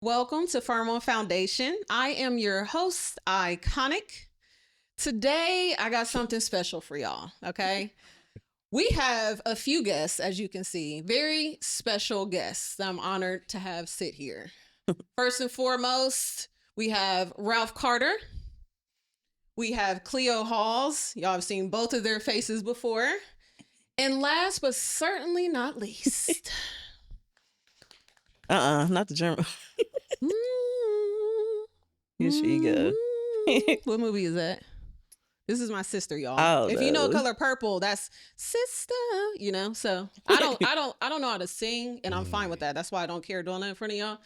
Welcome to Firm on Foundation. I am your host, Iconic. Today, I got something special for y'all, okay? We have a few guests, as you can see, very special guests that I'm honored to have sit here. First and foremost, we have Ralph Carter. We have Cleo Halls. Y'all have seen both of their faces before. And last but certainly not least, Not the German. Here she go. What movie is that? This is my sister, y'all. Oh, If you know no. Color Purple, that's sister, you know. So I don't know how to sing, and I'm fine with that. That's why I don't care doing that in front of y'all.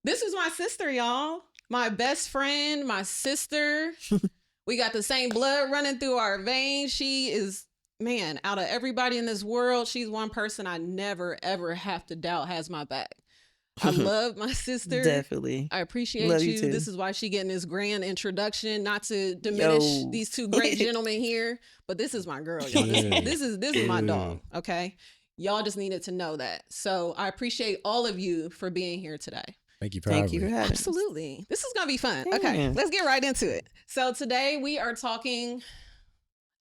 This is my sister, y'all. My best friend, my sister. We got the same blood running through our veins. She is, man, out of everybody in this world, she's one person I never ever have to doubt has my back. I love my sister. Definitely. I appreciate Love you. you too. This is why she getting this grand introduction. Not to diminish these two great gentlemen here, but this is my girl, y'all. This is my dog. Okay, y'all just needed to know that. So I appreciate all of you for being here today. Thank you for Thank having you for me. having us. Absolutely, this is gonna be fun. Okay, Yeah. let's get right into it. So today we are talking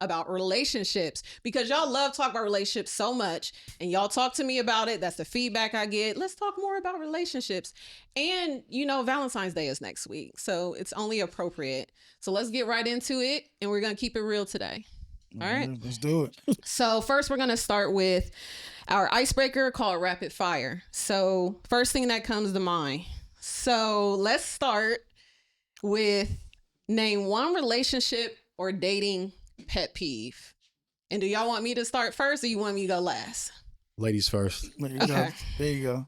about relationships because y'all love talk about relationships so much and y'all talk to me about it. That's the feedback I get. Let's talk more about relationships. And you know, Valentine's Day is next week, so it's only appropriate. So let's get right into it, and we're gonna keep it real today. All right, Let's do it. so first we're gonna start with our icebreaker called rapid fire. So first thing that comes to mind. So let's start with name one relationship or dating pet peeve. And do y'all want me to start first or you want me to go last? Ladies first. There you Okay. go. There you go.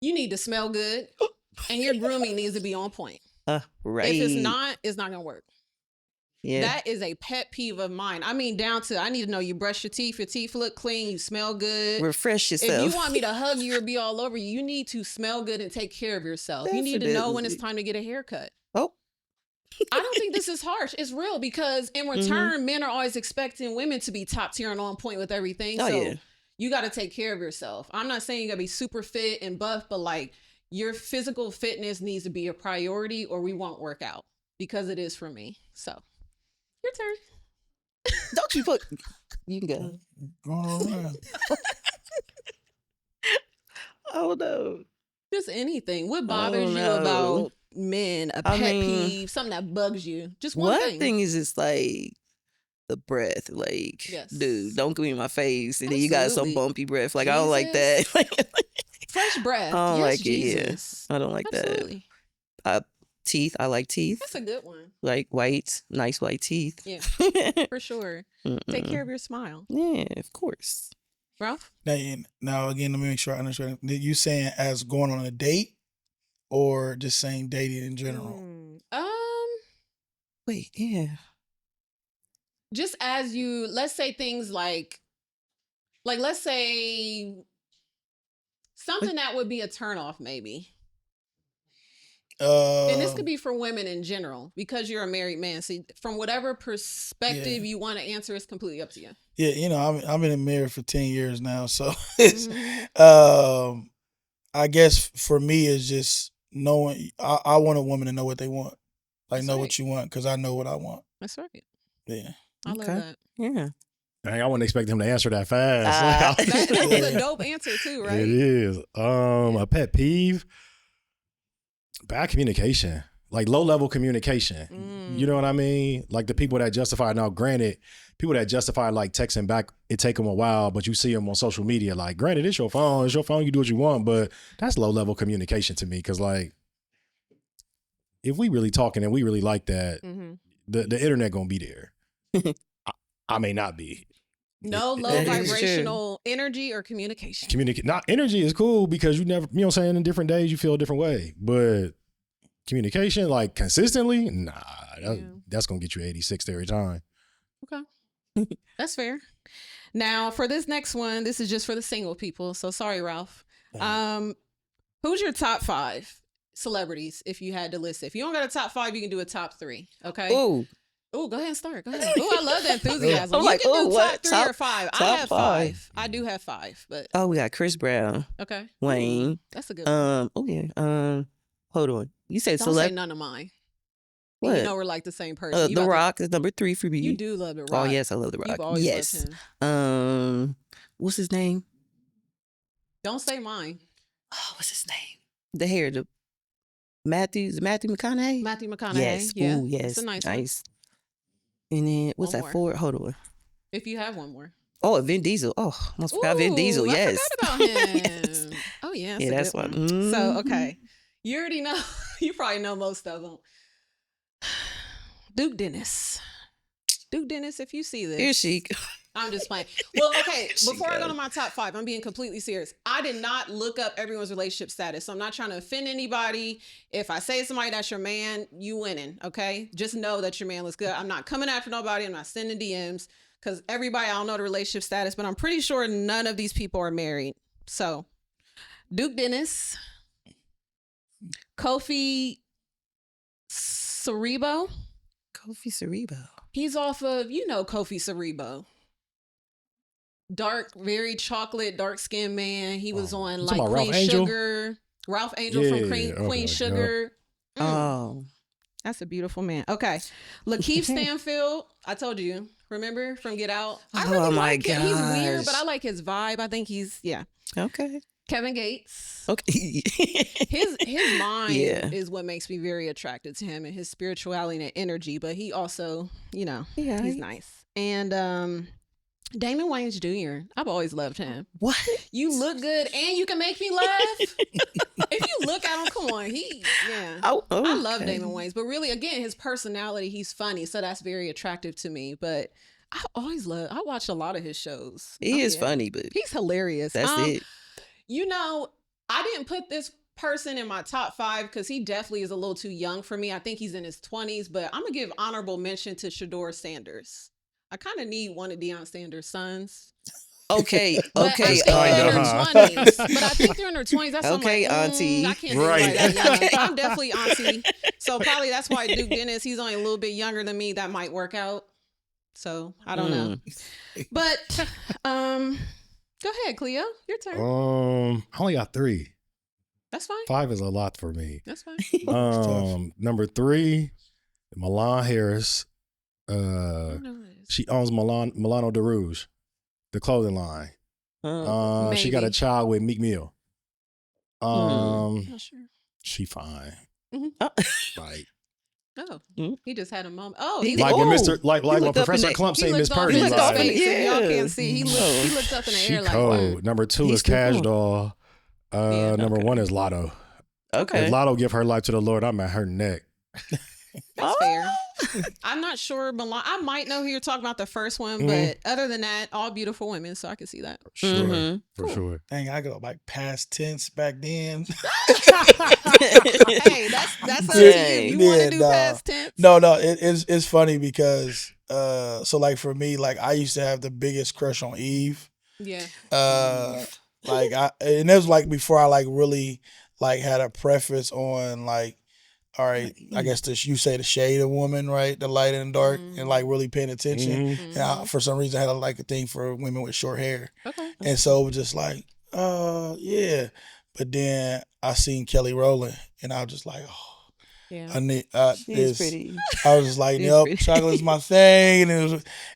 You need to smell good and your grooming needs to be on point. Right. If it's not, it's not going to work. Yeah. That is a pet peeve of mine. I mean, down to I need to know you brush your teeth look clean, you smell good. Refresh yourself. If you want me to hug you or be all over you, you need to smell good and take care of yourself. You need to know when it's time to get a haircut. Oh. I don't think this is harsh. It's real because in return, men are always expecting women to be top tier and on point with everything. Oh, so yeah. you got to take care of yourself. I'm not saying you got to be super fit and buff, but like your physical fitness needs to be a priority or we won't work out because it is for me. So your turn. Don't you put. You can go. Going around. Oh, no. Just anything. What bothers you no. about men? A I pet mean, peeve, something that bugs you. Just one One thing is just like the breath. Like, Yes. dude, don't give me my face. And then you got some Absolutely. bumpy breath. Like, I don't like that. Fresh breath. I don't Yes, like it, yeah. Jesus. I don't like Absolutely. that. Teeth. I like teeth. That's a good one. Like white, nice white teeth. Yeah, for sure. Take Mm-mm. care of your smile. Yeah, of course. Ralph? Now, again, let me make sure I understand. You saying as going on a date or just saying dating in general? Wait, yeah. Just as you, let's say things like let's say something that would be a turnoff maybe. And this could be for women in general because you're a married man. So from whatever perspective you want to answer, it's completely up to you. Yeah, you know, I've been married for 10 years now, so it's I guess for me it's just knowing I want a woman to know what they want. Like That's know right. what you want because I know what I want. That's right. Yeah. I love Okay. that. Yeah. Dang, I wouldn't expect him to answer that fast. That's a dope answer too, right? It is. A pet peeve. Bad communication. Like low level communication. You know what I mean? Like the people that justify, now granted, people that justify like texting back, it take them a while, but you see them on social media. Like granted, it's your phone, you do what you want, but that's low level communication to me. Cause like, if we really talking and we really like that, the internet gonna be there. I may not be. No low That is vibrational energy or communication. Not energy is cool because you never, you know what I'm saying, in different days you feel a different way. But communication, like consistently, nah, that's gonna get you 86 every time. Okay. That's fair. Now for this next one, this is just for the single people. So sorry, Ralph. Who's your top 5 celebrities if you had to list it? If you don't got a top 5, you can do a top 3. Okay. Ooh. Oh, go ahead and start. Go ahead. Oh, I love the enthusiasm. I'm You like, can do oh, top what? 3 Top- or 5. I top have 5. 5. I do have 5, but Oh, we got Chris Brown, okay. Wayne. Ooh, that's a good one. Oh yeah. Hold on. You said Don't say select. none of mine. What? You know we're like the same person. You The about to- Rock is number 3 for me. You do love The Rock. Oh yes, I love The Rock. You've always Yes. loved him. What's his name? Don't say mine. Oh, what's his name? The hair, the Matthew McConaughey. Matthew McConaughey. Yes. Yeah. Ooh, yes. It's a nice one. And then what's One that more. for? Hold on. If you have one more. Oh, Vin Diesel. Oh, almost forgot Vin Diesel. Ooh, Yes. I forgot about him. Yes. Oh yeah. Yeah, that's one. one. So Mhm. okay, you already know. You probably know most of them. Duke Dennis. Duke Dennis, if you see this, Here she. I'm just playing. Well, okay, She before I go goes. to my top 5, I'm being completely serious. I did not look up everyone's relationship status. So I'm not trying to offend anybody. If I say somebody that's your man, you winning, okay? Just know that your man looks good. I'm not coming after nobody. I'm not sending DMs because everybody, I don't know the relationship status, but I'm pretty sure none of these people are married. So Duke Dennis, Kofi Cerebo. Kofi Cerebo. He's off of, Kofi Cerebo. Dark, very chocolate, dark skinned man. He was on You like talking about Queen Ralph Angel? Sugar. Ralph Angel from Yeah, Queen, okay, Queen yeah. Sugar. Oh. That's a beautiful man. Okay. Lakeith Stanfield. I told you. Remember from Get Out? I Oh, really my like him. He's weird, but gosh. I like his vibe. I think he's, Okay. Kevin Gates. Okay. His mind Yeah. is what makes me very attracted to him and his spirituality and energy, but he also, Yeah. he's nice. And Damon Wayans Jr. I've always loved him. What? You look good and you can make me laugh. If you look at him, come on, Oh, I love okay. Damon Wayans, but really, again, his personality, he's funny, so that's very attractive to me. But I watched a lot of his shows. He Oh, is yeah. funny, but He's hilarious. that's it. I didn't put this person in my top 5 because he definitely is a little too young for me. I think he's in his 20s, but I'm gonna give honorable mention to Shador Sanders. I kind of need one of Deion Sanders' sons. Okay. But Okay. I think they're in their Kinda. 20s. But I think they're in their 20s. That's Okay, I'm like, auntie. I can't do Right. right. That young. I'm definitely auntie. So probably that's why Duke Dennis, he's only a little bit younger than me. That might work out. So I don't know. But go ahead, Cleo. Your turn. I only got 3. That's fine. 5 is a lot for me. That's fine. Number 3, Milan Harris. I don't know who it is. She owns Milano de Rouge, the clothing line. She got a Maybe. child with Meek Mill. Not sure. She fine. Mhm. Like Oh, Mm. he just had a moment. Oh, He he, did- like when Oh, Mr. Like when looked up in Professor the- Clump he say Miss looked off Purdy. into looked off in Like, the- space. If y'all yeah. can't see, he looked up in the she air like, cold. wow. Number 2 He's is still Cash going. Doll. Yeah, Number okay. 1 is Lotto. Okay. If Lotto give her life to the Lord, I'm at her neck. That's Oh. fair. I'm not sure. Milan, I might know who you're talking about the first one, Mhm. but other than that, all beautiful women, so I can see that. For sure. Mhm. For Cool. sure. Dang, I go like past tense back then. Hey, that's up to you. You want to Yeah, do nah. past tense? No, it's funny because so like for me, like I used to have the biggest crush on Eve. Yeah. Like and it was like before I like really like had a preface on like, all right, I guess you say the shade of woman, right? The light and the dark, and like really paying attention. Mhm. Mhm. And for some reason I had like a thing for women with short hair. Okay. And so it was just like, yeah. But then I seen Kelly Rowland and I was just like, oh, Yeah. I need She's this. pretty. I was just like, She's yep, pretty. chocolate's my thing. And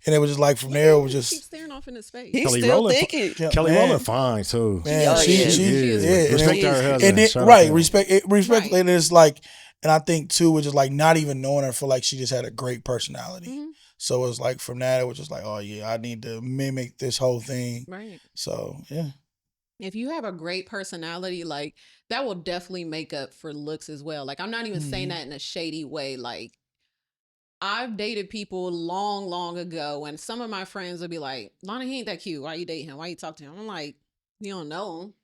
it was just like from there, it was Keep just, staring off into space. He's Kelly still Rowland- thinking. yeah, Kelly man, Rowland fine too. Man, Oh, she, yeah. she, Yeah. yeah. And Respect it- her husband. And then, Shout out right, to him. respect, Right. and it's like, and I think too, it's just like not even knowing her, for like she just had a great personality. Mhm. So it was like from that, it was just like, oh yeah, I need to mimic this whole thing. Right. So yeah, If you have a great personality, like that will definitely make up for looks as well. Like I'm not even saying Mhm. that in a shady way. Like I've dated people long, long ago, and some of my friends will be like, "Lana, he ain't that cute. Why you date him? Why you talk to him?" I'm like, "You don't know him."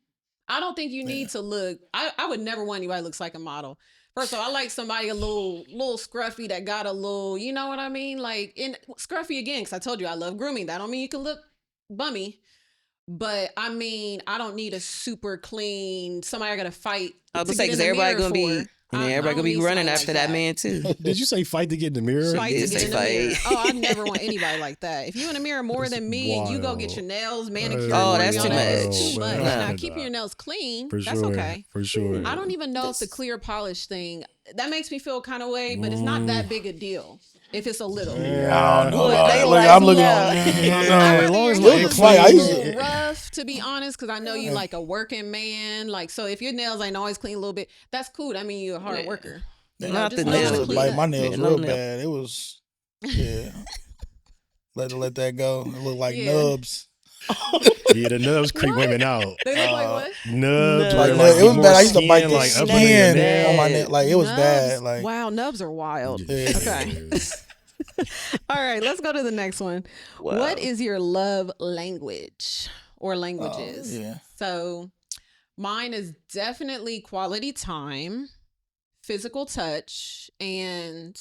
I don't think you need to look. I would never want anybody that looks like a model. First of all, I like somebody a little scruffy that got a little, you know what I mean? Like in scruffy again, because I told you I love grooming. That don't mean you can look bummy. But I mean, I don't need a super clean somebody I gotta fight. I was to gonna say, get in because the everybody mirror gonna be for. And then I everybody don't gonna be need running somebody after like that man too. Did you say fight to get in the mirror? Fight did to get say in the mirror. fight. Oh, I never want anybody like that. If you in the mirror more That's than me and you go get wild. your nails manicured, Oh, and that's all too that, much. that's too much. No. Now keeping your nails clean, For that's sure. okay. For sure. I don't even know if the clear polish thing that makes me feel kind of way, but it's not that big a deal if it's a little. I don't know. Well, about they that. like I'm looking no. on. I'd rather long as your my nails clean- I be a used to- little rough, to be honest, because I know you like a working man. Like, so if your nails ain't always clean a little bit, that's cool. That mean you're a hard Yeah. worker. Not just the know how to nails. clean Like up. my nails Yeah, no real nail. bad. It was yeah. let that go. It looked like Yeah. nubs. Yeah, the nubs creep women out. They look like what? Nubs, Like, where, no, it was more bad. I used to bite skin, the like, up skin under your nail. on my neck. Like it was Nubs? bad. Like Wow, nubs are wild. Yeah. Okay. All right, let's go to the next one. Wow. What is your love language or languages? yeah. So mine is definitely quality time, physical touch, and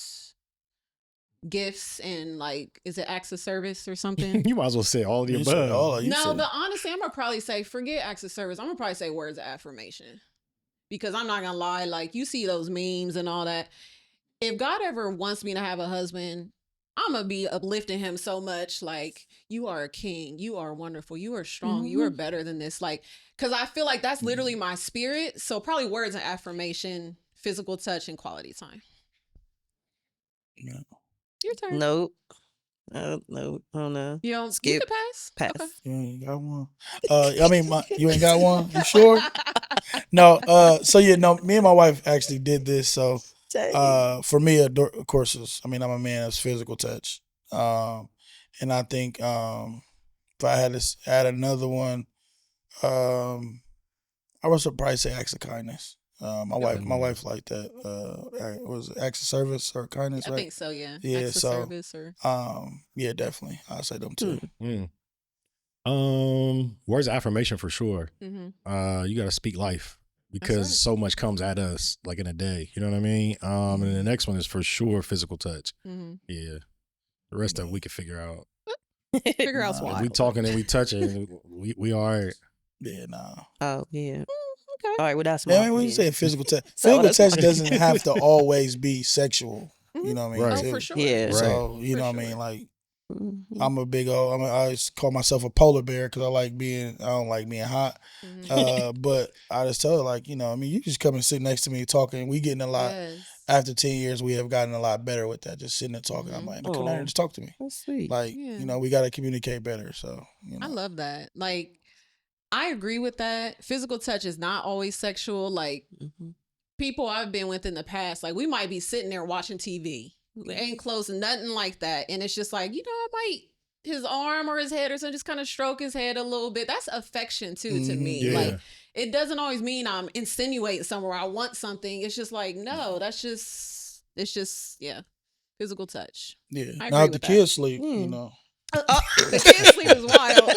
gifts, and like, is it acts of service or something? You might as well say all of the You said above. all of you No, said- but honestly, I'm gonna probably say forget acts of service. I'm gonna probably say words of affirmation, because I'm not gonna lie. Like, you see those memes and all that. If God ever wants me to have a husband, I'm gonna be uplifting him so much. Like, you are a king. You are wonderful. You are strong. You are better than this. Like, because I feel like that's literally my spirit. So probably words of affirmation, physical touch, and quality time. Yeah. Your turn. Nope. No, I don't know. You don't. You Skip. could pass. Pass. Okay. You ain't got one. I mean, you ain't got one. You sure? No. So yeah, no. Me and my wife actually did this. So for me, of course, I'm a man that's physical touch. And I think if I had to add another one, I would probably say acts of kindness. My wife liked that. Was it acts of service or kindness? I Right? think so. Yeah. Yeah, Acts of so, service or. Yeah, definitely. I'll say them too. Words of affirmation for sure. Mm-hmm. You got to speak life, because right. so much comes at us like in a day. You know what I mean? And the next one is for sure physical touch. Mm-hmm. Yeah. The rest of it we can figure out. Figure out Nah, why. If we talking and we touching, we all right. Yeah, nah. Oh yeah. Okay. All right. Well, that's Yeah, my. I mean, when you say physical touch, So physical that's touch doesn't have to always be sexual. You know what I mean? Right. Oh, too. for sure. Yeah. Right. So you For know what I sure. mean? Like Mhm. I'm a big old. I always call myself a polar bear because I don't like being hot. Mhm. But I just tell her like, you know, I mean, you just come and sit next to me talking. We getting a lot. Yes. After 10 years, we have gotten a lot better with that. Just sitting there talking. I'm like, come down here Aw. and just talk to me. That's sweet. Like, Yeah. you know, we got to communicate better. So, you know. I love that. Like, I agree with that. Physical touch is not always sexual. Like, Mhm. people I've been with in the past, like, we might be sitting there watching TV. We ain't close to nothing like that. And it's just like, you know, I might his arm or his head or something, just kind of stroke his head a little bit. That's affection too to me. Yeah. Like, it doesn't always mean I'm insinuating somewhere I want something. It's just like, no, it's just, yeah, physical touch. Yeah. I Now agree if the with that. kids sleep, you Mm. know. The kid sleep is wild.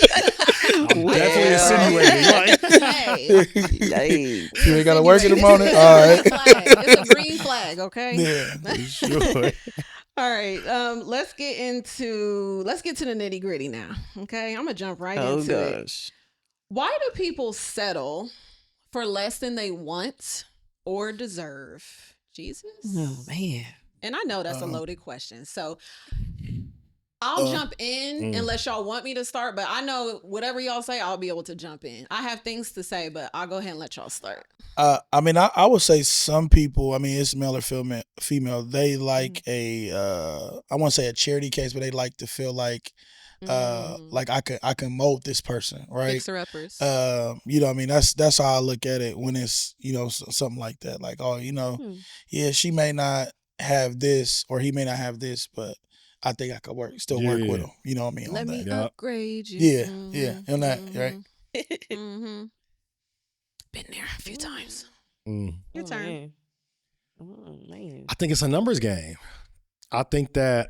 Definitely Yeah. insinuating. Like, Hey. Hey. You ain't got to work in the Insinuate. morning? It's All a right. green flag. It's a green flag, okay? Yeah. for sure. All right. Let's get to the nitty gritty now. Okay. I'm gonna jump right Oh into it. gosh. Why do people settle for less than they want or deserve? Jesus. Oh man. And I know that's a Uh-huh. loaded question. So I'll jump in Mm. unless y'all want me to start, but I know whatever y'all say, I'll be able to jump in. I have things to say, but I'll go ahead and let y'all start. I mean, I would say some people, I mean, it's male or female, they like I won't say a charity case, but they like to feel like like I can mold this person, right? Fixer uppers. You know what I mean? That's how I look at it when it's, you know, something like that. Like, oh, you know, yeah, she may not have this or he may not have this, but I think I could work with Yeah. him. You know what I mean? Let on me that. Yeah. upgrade you. Yeah, yeah, on that, right? Mm-hmm. Been there a few times. Mm. Your turn. Man. Oh man. I think it's a numbers game. I think that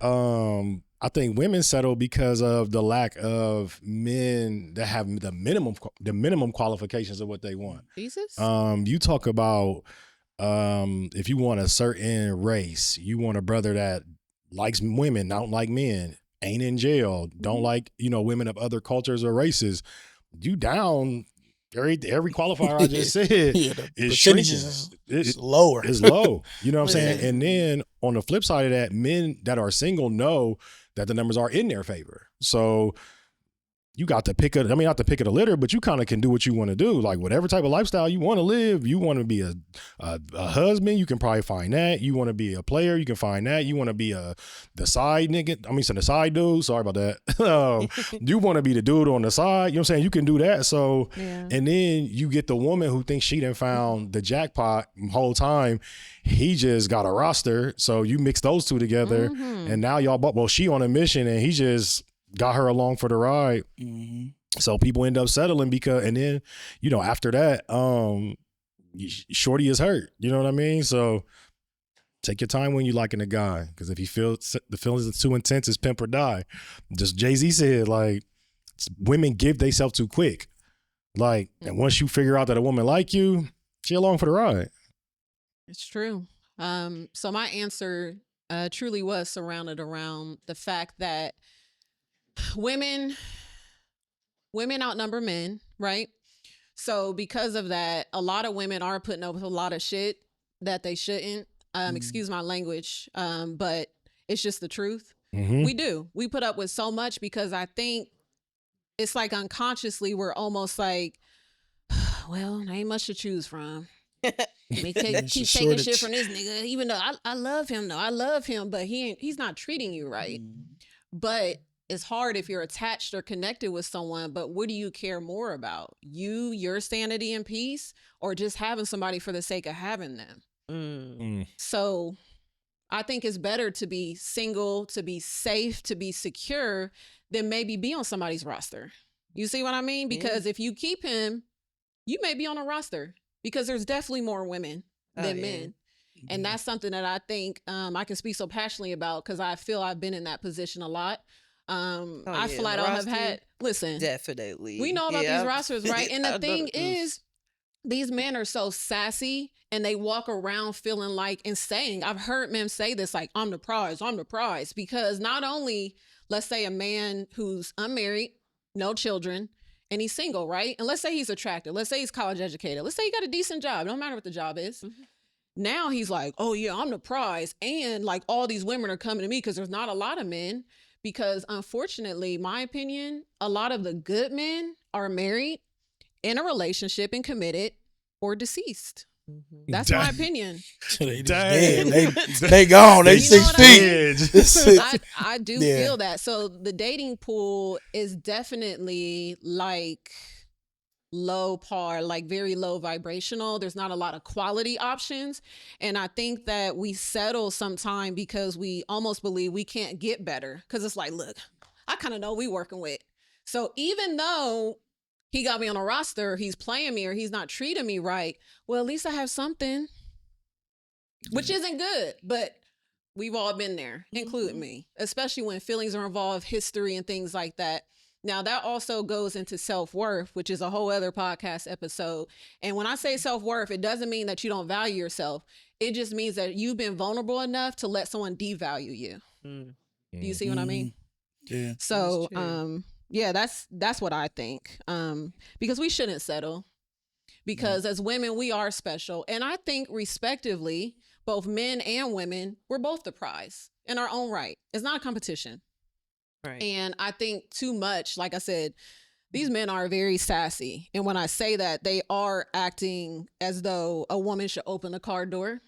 I think women settle because of the lack of men that have the minimum qualifications of what they want. Jesus. You talk about if you want a certain race, you want a brother that likes women, don't like men, ain't in jail, don't like, you know, women of other cultures or races. You down Every qualifier I just said Yeah, the is percentages shrinking. is lower. It's low. You know what I'm Yeah. saying? And then on the flip side of that, men that are single know that the numbers are in their favor. So you got to pick not the pick of the litter, but you kind of can do what you want to do. Like whatever type of lifestyle you want to live, you want to be a husband, you can probably find that. You want to be a player, you can find that. You want to be the side nigga. The side dude. Sorry about that. You want to be the dude on the side. You know what I'm saying? You can do that. So, Yeah. and then you get the woman who thinks she done found the jackpot the whole time. He just got a roster. So you mix those two together, Mhm. and now she on a mission, and he just got her along for the ride. Mhm. So people end up settling and then, after that, shorty is hurt. You know what I mean? So take your time when you liking a guy, because if you feel the feelings are too intense, it's pimp or die. Just Jay-Z said, like, women give themselves too quick. Like, and once you figure out that a woman like you, she along for the ride. It's true. So my answer truly was surrounded around the fact that women outnumber men, right? So because of that, a lot of women are putting up with a lot of shit that they shouldn't. Excuse my language, but it's just the truth. Mm-hmm. We do. We put up with so much because I think it's like unconsciously we're almost like, well, there ain't much to choose from. Keep It's a taking shortage. shit from this nigga, even though I love him though. I love him, but he's not treating you right. But it's hard if you're attached or connected with someone, but what do you care more about? Your sanity and peace, or just having somebody for the sake of having them? So I think it's better to be single, to be safe, to be secure, than maybe be on somebody's roster. You see what I mean? Because if you keep him, you may be on a roster, because there's definitely more women than men. And that's something that I think I can speak so passionately about, because I feel I've been in that position a lot. I flat out have had, listen, Definitely. we know about these rosters, right? And the thing is, these men are so sassy, and they walk around feeling like and saying, I've heard men say this, like, I'm the prize, because not only, let's say a man who's unmarried, no children, and he's single, right? And let's say he's attractive. Let's say he's college educated. Let's say he got a decent job. No matter what the job is. Mm-hmm. Now he's like, oh yeah, I'm the prize. And like all these women are coming to me, because there's not a lot of men. Because unfortunately, my opinion, a lot of the good men are married, in a relationship, and committed, or deceased. That's my opinion. They dead. They gone. They You know 6 what I feet. I do feel that. So the dating pool is definitely like low par, like very low vibrational. There's not a lot of quality options. And I think that we settle sometime because we almost believe we can't get better. Because it's like, look, I kind of know we working with. So even though he got me on a roster, he's playing me, or he's not treating me right, well, at least I have something, which isn't good. But we've all been there, including me, especially when feelings are involved, history and things like that. Now, that also goes into self-worth, which is a whole other podcast episode. And when I say self-worth, it doesn't mean that you don't value yourself. It just means that you've been vulnerable enough to let someone devalue you. Do you see what I mean? Yeah. So, yeah, that's what I think. Because we shouldn't settle. Because as women, we are special. And I think respectively, both men and women, we're both the prize in our own right. It's not a competition. Right. And I think too much, like I said, these men are very sassy. And when I say that, they are acting as though a woman should open the car door,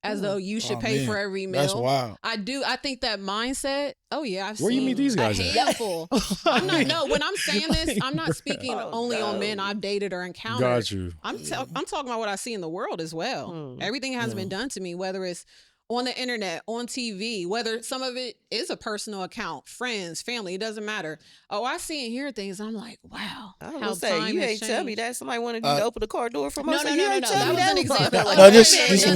as though you should pay for every meal. That's wild. I think that mindset. Oh yeah, I've Where seen you meet these guys a at? handful. When I'm saying this, I'm not speaking only on men I've dated or encountered. Got you. I'm talking about what I see in the world as well. Everything has been done to me, whether it's on the internet, on TV, whether some of it is a personal account, friends, family, it doesn't matter. Oh, I see and hear things. I'm like, wow. I was gonna say, you ain't tell me that somebody wanted you to open the car door for me. No. That was an example.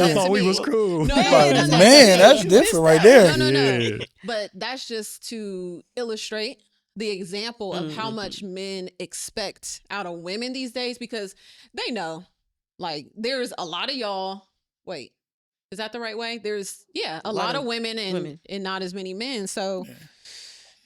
I thought we was cool. No, man, that's different right there. No. Yeah. But that's just to illustrate the example of how much men expect out of women these days, because they know, like, there's a lot of y'all. Wait. Is that the right way? There's a lot of women and not as many men. So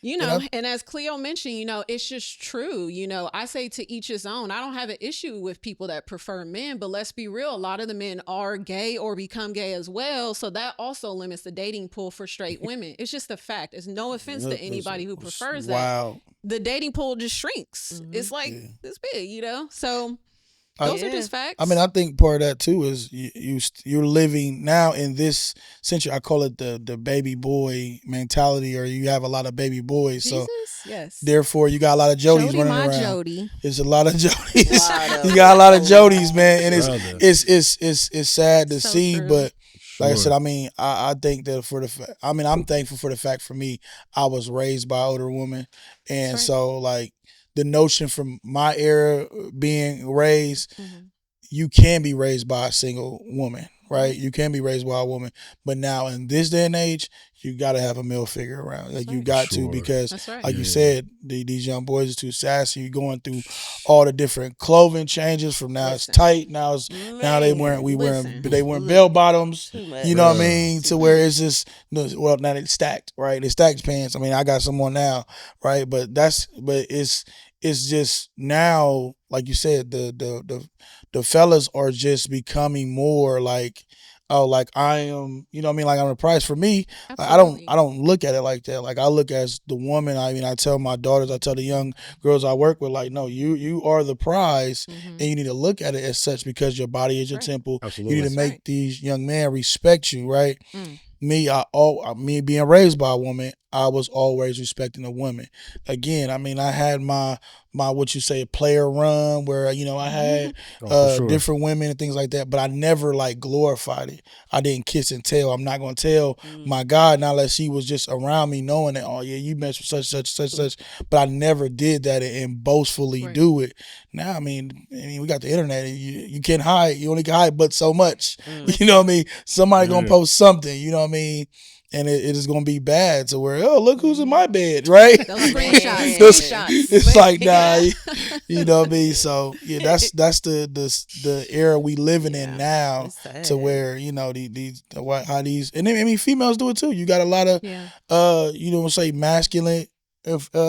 You And know, I- and as Cleo mentioned, you know, it's just true. You know, I say to each his own. I don't have an issue with people that prefer men, but let's be real. A lot of the men are gay or become gay as well. So that also limits the dating pool for straight women. It's just a fact. It's no offense to anybody who prefers that. Wow. The dating pool just shrinks. Mhm. It's like Yeah. this big, you know? So I- those are Yeah. just facts. I mean, I think part of that too is you're living now in this century. I call it the baby boy mentality, or you have a lot of baby boys. Jesus, So yes. therefore, you got a lot of Jodies Jody, running my around. Jody. It's a lot of Jodies. Lot of You got a lot of them. Jodies, man, and Brother. it's sad to So see, true. but. Like I Sure. said, I mean, I think that I'm thankful for the fact for me, I was raised by an older woman. And That's right. so like the notion from my era being raised, Mhm. you can be raised by a single woman, right? You can be raised by a woman. But now in this day and age, you got to have a male figure around. Like That's you right. got Sure. to, because That's right. like you Yeah. said, these young boys are too sassy. You're going through all the different clothing changes from now Listen. it's tight, now they wearing listen. bell bottoms. Too much. You know what I Bruh. mean? To where it's just well, now it's stacked, right? It's stacked pants. I mean, I got some on now, right? But it's just now, like you said, the fellas are just becoming more like, oh, like I am, you know what I mean? Like I'm the prize. For me, like, Absolutely. I don't look at it like that. Like I look as the woman. I mean, I tell my daughters, I tell the young girls I work with, like, no, you are the prize, Mhm. and you need to look at it as such, because your body is your Right. temple. Absolutely. You need to That's make right. these young men respect you, right? Mm. Me being raised by a woman, I was always respecting a woman. Again, I mean, I had my what you say, player run, where you know I had Oh, for sure. different women and things like that, but I never like glorified it. I didn't kiss and tell. I'm not gonna tell my God now, unless he was just around me, knowing that, oh yeah, you mess with such. But I never did that and boastfully Right. do it. Now, I mean, we got the internet. You can't hide. You only can hide but so much. You know what I mean? Somebody gonna Yeah. post something. You know what I mean? And it is gonna be bad to where, oh, look who's in my bed, right? Those screenshots. Those- Screenshots. It's like, nah, you know what I mean? So yeah, that's the era we living in now, It's sad. to where, you know, how these, and then, I mean, females do it too. You got a lot of Yeah. you know, say masculine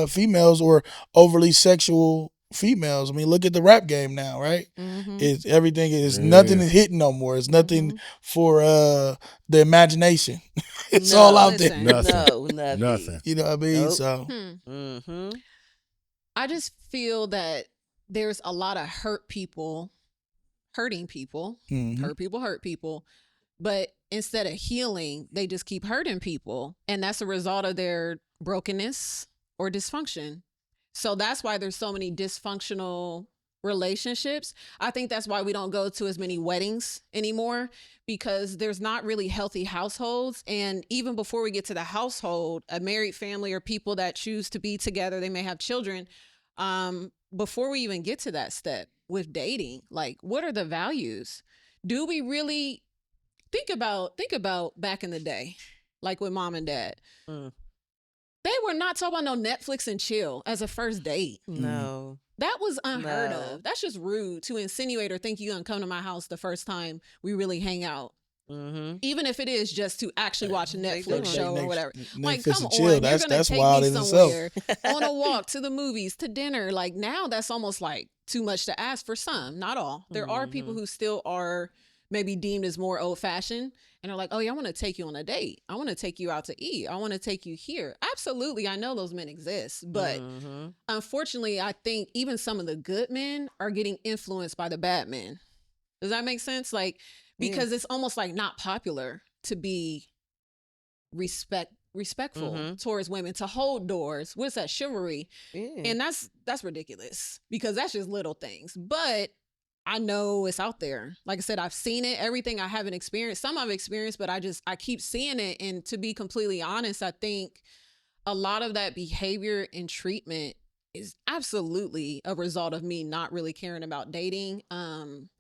females, or overly sexual females. I mean, look at the rap game now, right? Mhm. It's everything is Yeah. nothing is hitting no more. It's nothing Mhm. for the imagination. It's No, all out listen. there. Nothing. No, nothing. Nothing. You know what I mean? Nope. So Hmm. Mm-hmm. I just feel that there's a lot of hurt people hurting people. mhm. Hurt people. But instead of healing, they just keep hurting people. And that's a result of their brokenness or dysfunction. So that's why there's so many dysfunctional relationships. I think that's why we don't go to as many weddings anymore, because there's not really healthy households. And even before we get to the household, a married family or people that choose to be together, they may have children. Before we even get to that step with dating, like, what are the values? Do we really think about back in the day, like with mom and dad? Mm. They were not talking about no Netflix and chill as a first date. No. That was unheard No. of. That's just rude to insinuate or think you're gonna come to my house the first time we really hang out. Mm-hmm. Even if it is just to actually watch a They Netflix do. show or Netflix- whatever. Netflix Like, and come on, chill. you're That's gonna take wild me in itself. somewhere on a walk, to the movies, to dinner. Like, now that's almost like too much to ask for some, not all. There are people who still are maybe deemed as more old fashioned and are like, oh yeah, I want to take you on a date. I want to take you out to eat. I want to take you here. Absolutely. I know those men exist, but Mm-hmm. unfortunately, I think even some of the good men are getting influenced by the bad men. Does that make sense? Like, because it's almost like not popular to be respectful Mhm. towards women, to hold doors. What's that? Chivalry. Yeah. And that's ridiculous, because that's just little things. But I know it's out there. Like I said, I've seen it. Everything I haven't experienced. Some I've experienced, but I keep seeing it. And to be completely honest, I think a lot of that behavior and treatment is absolutely a result of me not really caring about dating.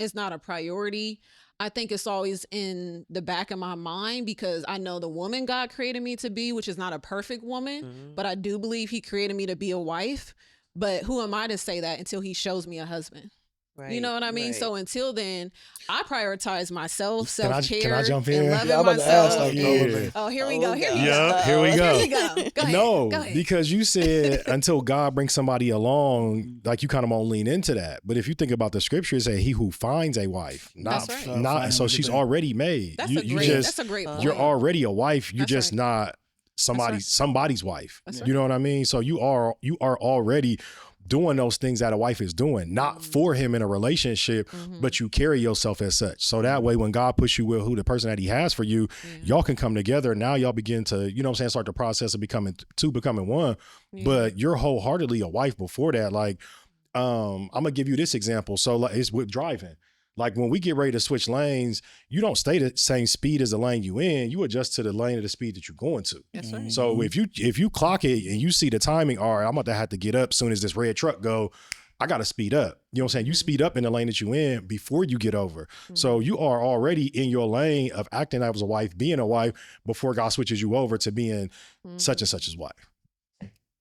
It's not a priority. I think it's always in the back of my mind, because I know the woman God created me to be, which is not a perfect woman, Mhm. but I do believe he created me to be a wife. But who am I to say that until he shows me a husband? Right. You know what I mean? right. So until then, I prioritize myself, Can I- self-care, can I jump and in? loving Yeah, I'm about to ask, myself. like, Yeah. Oh, here we go. Here you Yeah, go. here we go. Here you go. Go ahead. No, Go ahead. because you said until God brings somebody along, like you kind of want to lean into that. But if you think about the scripture, it say he who finds a wife, not That's right. not so she's already made. That's you, a you great. just That's a great point. you're already a wife. You're That's just right. not somebody's wife. That's You know what I mean? So you are already doing those things that a wife is doing, not for him in a relationship, but you carry yourself as such. So that way, when God puts you with who the person that he has for you, y'all can come together. Now y'all begin to, you know what I'm saying, start the process of becoming one, but you're wholeheartedly a wife before that. Like, I'm gonna give you this example. So like, it's with driving. Like when we get ready to switch lanes, you don't stay the same speed as the lane you in. You adjust to the lane of the speed that you're going to. That's right. So if you clock it and you see the timing, all right, I'm about to have to get up soon as this red truck go. I got to speed up. You know what I'm saying? You speed up in the lane that you in before you get over. So you are already in your lane of acting as a wife, being a wife before God switches you over to being such and such's wife.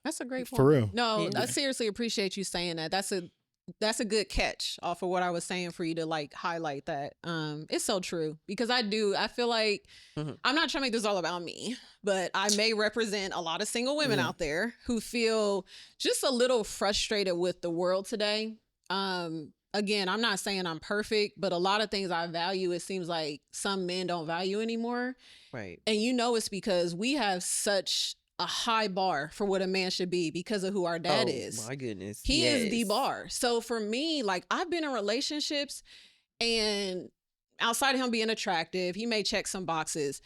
That's a great point. For real. No, Yeah. I seriously appreciate you saying that. That's a good catch off of what I was saying for you to like highlight that. It's so true because I feel like I'm not trying to make this all about me, but I may represent a lot of single women out there who feel just a little frustrated with the world today. Again, I'm not saying I'm perfect, but a lot of things I value, it seems like some men don't value anymore. Right. And it's because we have such a high bar for what a man should be because of who our dad is. My goodness. He is the Yes. bar. So for me, like I've been in relationships and outside of him being attractive, he may check some boxes.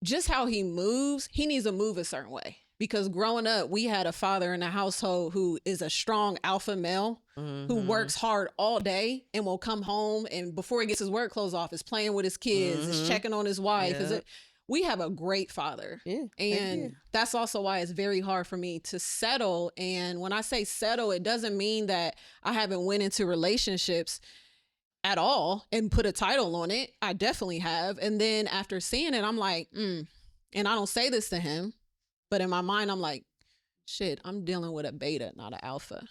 Just how he moves, he needs to move a certain way. Because growing up, we had a father in the household who is a strong alpha male who works hard all day and will come home and before he gets his work clothes off is playing with his kids, is checking on his wife. Yeah. We have a great father. Yeah. And that's also why it's very hard for me to settle. And when I say settle, it doesn't mean that I haven't went into relationships at all and put a title on it. I definitely have. And then after seeing it, I'm like, and I don't say this to him, but in my mind, I'm like, shit, I'm dealing with a beta, not an alpha.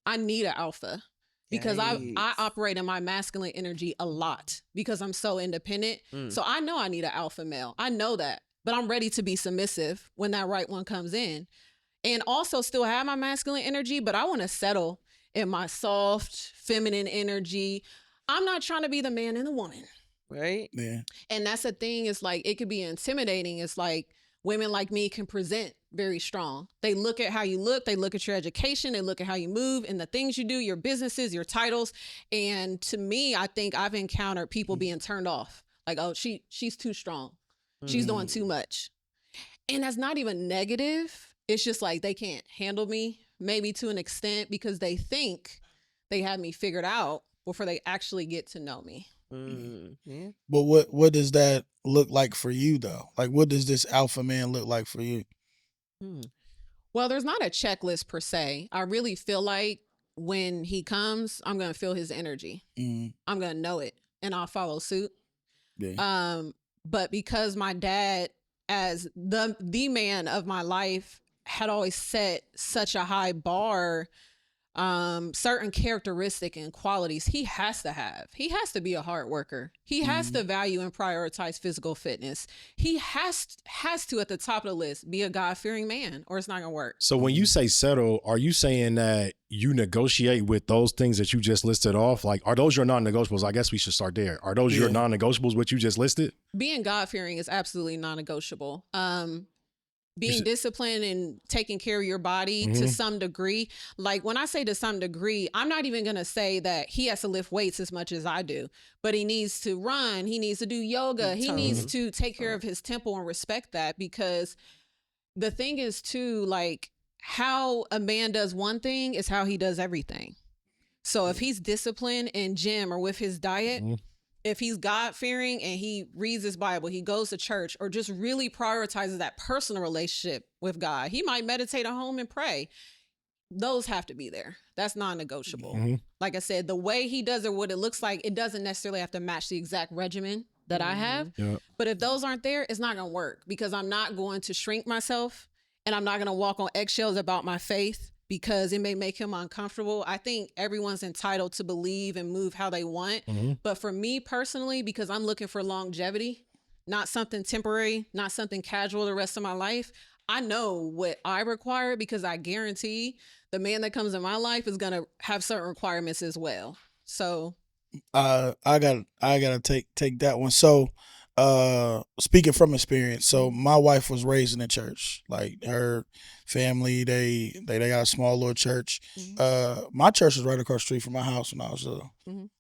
I need an alpha. Because I Yikes. operate in my masculine energy a lot because I'm so independent. So I know I need an alpha male. I know that. But I'm ready to be submissive when that right one comes in. And also still have my masculine energy, but I want to settle in my soft, feminine energy. I'm not trying to be the man and the woman. Right. Yeah. And that's the thing, is like, it could be intimidating. It's like women like me can present very strong. They look at how you look, they look at your education, they look at how you move and the things you do, your businesses, your titles. And to me, I think I've encountered people being turned off. Like, oh, she's too strong. She's doing too much. And that's not even negative. It's just like they can't handle me, maybe to an extent, because they think they have me figured out before they actually get to know me. Yeah. But what does that look like for you though? Like what does this alpha man look like for you? Well, there's not a checklist per se. I really feel like when he comes, I'm going to feel his energy. I'm going to know it and I'll follow suit. Yeah. But because my dad, as the man of my life, had always set such a high bar, certain characteristic and qualities he has to have. He has to be a hard worker. He has to value and prioritize physical fitness. He has to, at the top of the list, be a God-fearing man, or it's not gonna work. So when you say settle, are you saying that you negotiate with those things that you just listed off? Like, are those your non-negotiables? I guess we should start there. Are those your non-negotiables, what you just listed? Being God-fearing is absolutely non-negotiable. Being disciplined and taking care of your body to some degree. Like when I say to some degree, I'm not even going to say that he has to lift weights as much as I do, but he needs to run. He needs to do yoga. He needs to take care of his temple and respect that, because the thing is too, like how a man does one thing is how he does everything. So if he's disciplined in gym or with his diet, if he's God-fearing and he reads his Bible, he goes to church, or just really prioritizes that personal relationship with God, he might meditate at home and pray. Those have to be there. That's non-negotiable. Like I said, the way he does it, what it looks like, it doesn't necessarily have to match the exact regimen that I have. But if those aren't there, it's not going to work, because I'm not going to shrink myself and I'm not going to walk on eggshells about my faith because it may make him uncomfortable. I think everyone's entitled to believe and move how they want. But for me personally, because I'm looking for longevity, not something temporary, not something casual the rest of my life, I know what I require because I guarantee the man that comes in my life is going to have certain requirements as well. So I gotta take that one. So speaking from experience, so my wife was raised in the church. Like her family, they got a small little church. My church was right across the street from my house when I was little.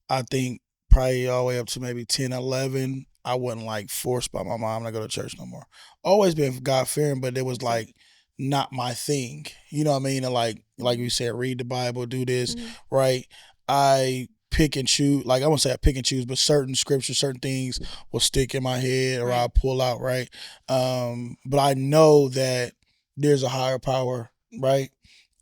I think probably all the way up to maybe 10, 11. I wasn't like forced by my mom to go to church no more. Always been God fearing, but it was like not my thing. You know what I mean? And like you said, read the Bible, do this, right? I pick and choose, like I won't say I pick and choose, but certain scriptures, certain things will stick in my head or I'll pull out, right? But I know that there's a higher power, right?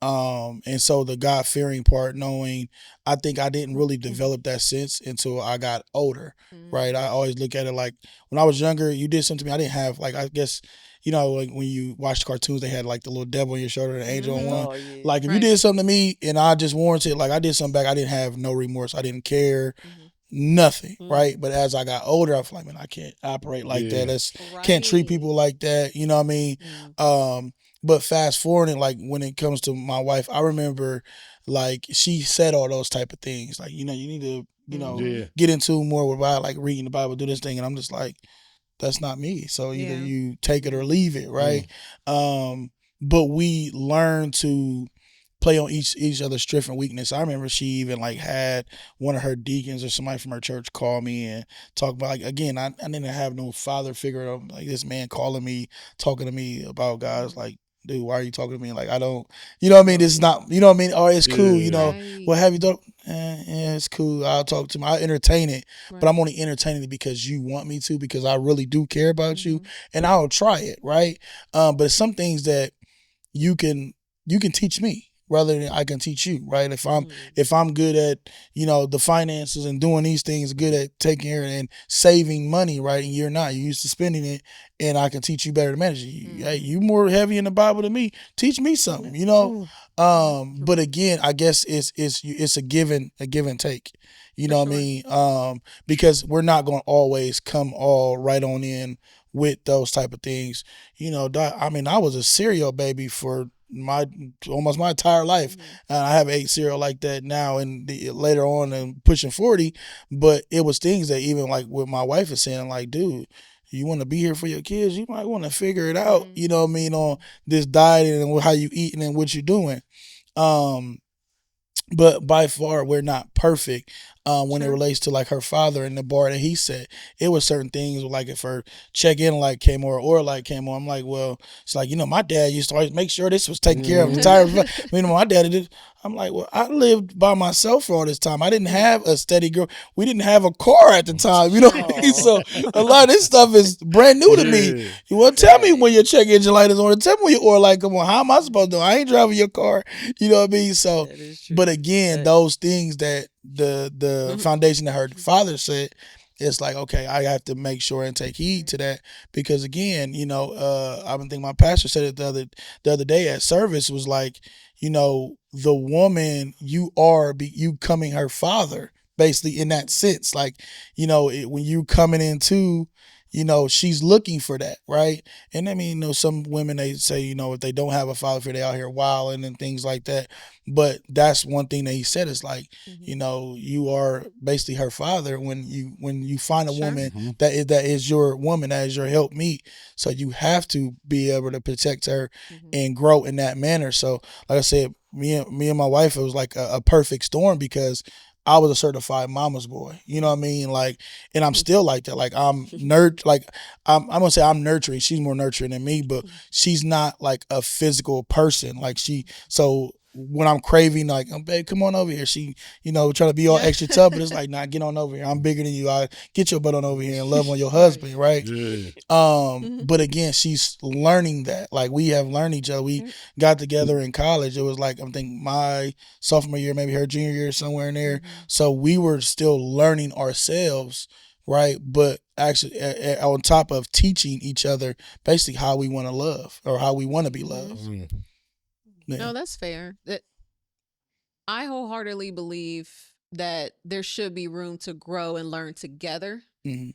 And so the God fearing part, knowing, I think I didn't really develop that sense until I got older, right? I always look at it like when I was younger, you did something to me. I didn't have, like, I guess, you know, like when you watch the cartoons, they had like the little devil on your shoulder, the angel on one. Oh, yeah. Like if you did something to me and I just warranted, like I did something back, I didn't have no remorse. I didn't care. Nothing, right? But as I got older, I feel like, man, I can't operate like that. That's can't treat people like that. You know what I mean? But fast forwarding, like when it comes to my wife, I remember like she said all those type of things. Like, you know, you need to, you know, get into more with like reading the Bible, do this thing. And I'm just like, that's not me. So either you take it or leave it, right? But we learn to play on each other's strength and weakness. I remember she even like had one of her deacons or somebody from her church call me and talk about, like, again, I didn't have no father figure of like this man calling me, talking to me about God. Like, dude, why are you talking to me? Like, I don't, you know what I mean? This is not, you know what I mean? Oh, it's cool, you know. What have you done? Yeah, it's cool. I'll talk to him. I'll entertain it, but I'm only entertaining it because you want me to, because I really do care about you, and I'll try it, right? But some things that you can teach me rather than I can teach you, right? If I'm good at, you know, the finances and doing these things, good at taking care and saving money, right? And you're not, you're used to spending it, and I can teach you better to manage it. Hey, you more heavy in the Bible than me. Teach me something, you know? But again, I guess it's a give and take. You know what I mean? Because we're not going to always come all right on in with those type of things. You know, I mean, I was a cereal baby for almost my entire life. I have ate cereal like that now and later on and pushing 40, but it was things that even like what my wife is saying, like, dude, you want to be here for your kids, you might want to figure it out, you know what I mean, on this diet and how you eating and what you're doing. But by far, we're not perfect when it relates to like her father and the bar that he set. It was certain things like if her check-in light came on or light came on, I'm like, well, it's like, you know, my dad used to always make sure this was taken care of. You know, my dad did. I'm like, well, I lived by myself for all this time. I didn't have a steady girl. We didn't have a car at the time, you know what I mean? So a lot of this stuff is brand new to me. You want to tell me when your check engine light is on. Tell me when your oil light come on. How am I supposed to do? I ain't driving your car. You know what I mean? So, but again, those things that the foundation that her father said, it's like, okay, I have to make sure and take heed to that, because again, you know, I've been thinking, my pastor said it the other day at service, was like, you know, the woman, you are becoming her father, basically, in that sense. Like, you know, when you coming into, you know, she's looking for that, right? And I mean, you know, some women, they say, you know, if they don't have a father figure, they out here wilding and things like that. But that's one thing that he said, is like, you know, you are basically her father when you find a woman that is your woman, that is your helpmeet. So you have to be able to protect her and grow in that manner. So like I said, me and my wife, it was like a perfect storm, because I was a certified mama's boy, you know what I mean? Like, and I'm still like that. Like, I'm gonna say I'm nurturing. She's more nurturing than me, but she's not like a physical person. Like so when I'm craving, like, oh, babe, come on over here. She, you know, trying to be all extra tough, but it's like, nah, get on over here. I'm bigger than you. I get your butt on over here and love on your husband, right? But again, she's learning that. Like, we have learned each other. We got together in college. It was like, I think my sophomore year, maybe her junior year, somewhere in there. So we were still learning ourselves, right? But actually, on top of teaching each other basically how we want to love, or how we want to be loved. Yeah. No, that's fair. That I wholeheartedly believe that there should be room to grow and learn together. Mhm.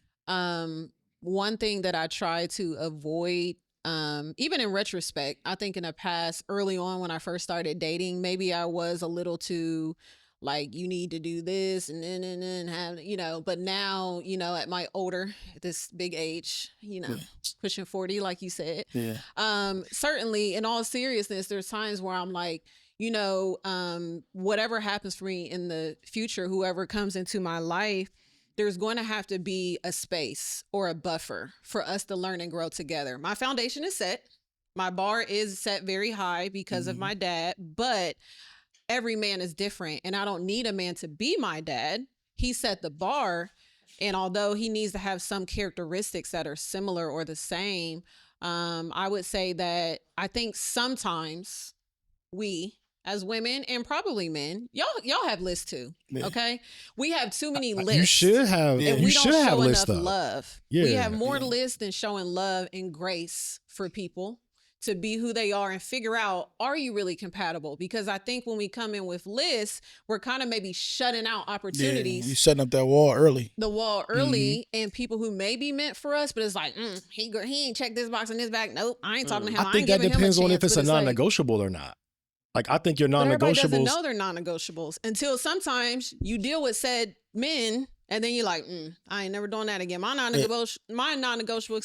One thing that I try to avoid, even in retrospect, I think in the past, early on when I first started dating, maybe I was a little too like, you need to do this and then have, but now, at my older, this big age, Yeah. pushing 40, like you said, Yeah. certainly in all seriousness, there's times where I'm like, whatever happens for me in the future, whoever comes into my life, there's going to have to be a space or a buffer for us to learn and grow together. My foundation is set. My bar is set very high because of my dad, but every man is different. And I don't need a man to be my dad. He set the bar. And although he needs to have some characteristics that are similar or the same, I would say that I think sometimes we as women and probably men, y'all have lists too. Yeah. Okay, we have too many lists. You should have. Yeah. And You we should don't have show lists enough though. love. Yeah. We have more Yeah. lists than showing love and grace for people to be who they are and figure out, are you really compatible? Because I think when we come in with lists, we're kind of maybe shutting out Yeah. opportunities. You setting up that wall early. The wall early, and people who may be meant for us, but it's like, he ain't checked this box and this back. Nope, I ain't talking to him. I think that ain't giving depends him a on if chance, it's a but like, non-negotiable or not. Like, I think your but everybody doesn't non-negotiables. know they're non-negotiables until sometimes you deal with said men, and then you're like, I ain't never doing that again. My non-negotiable,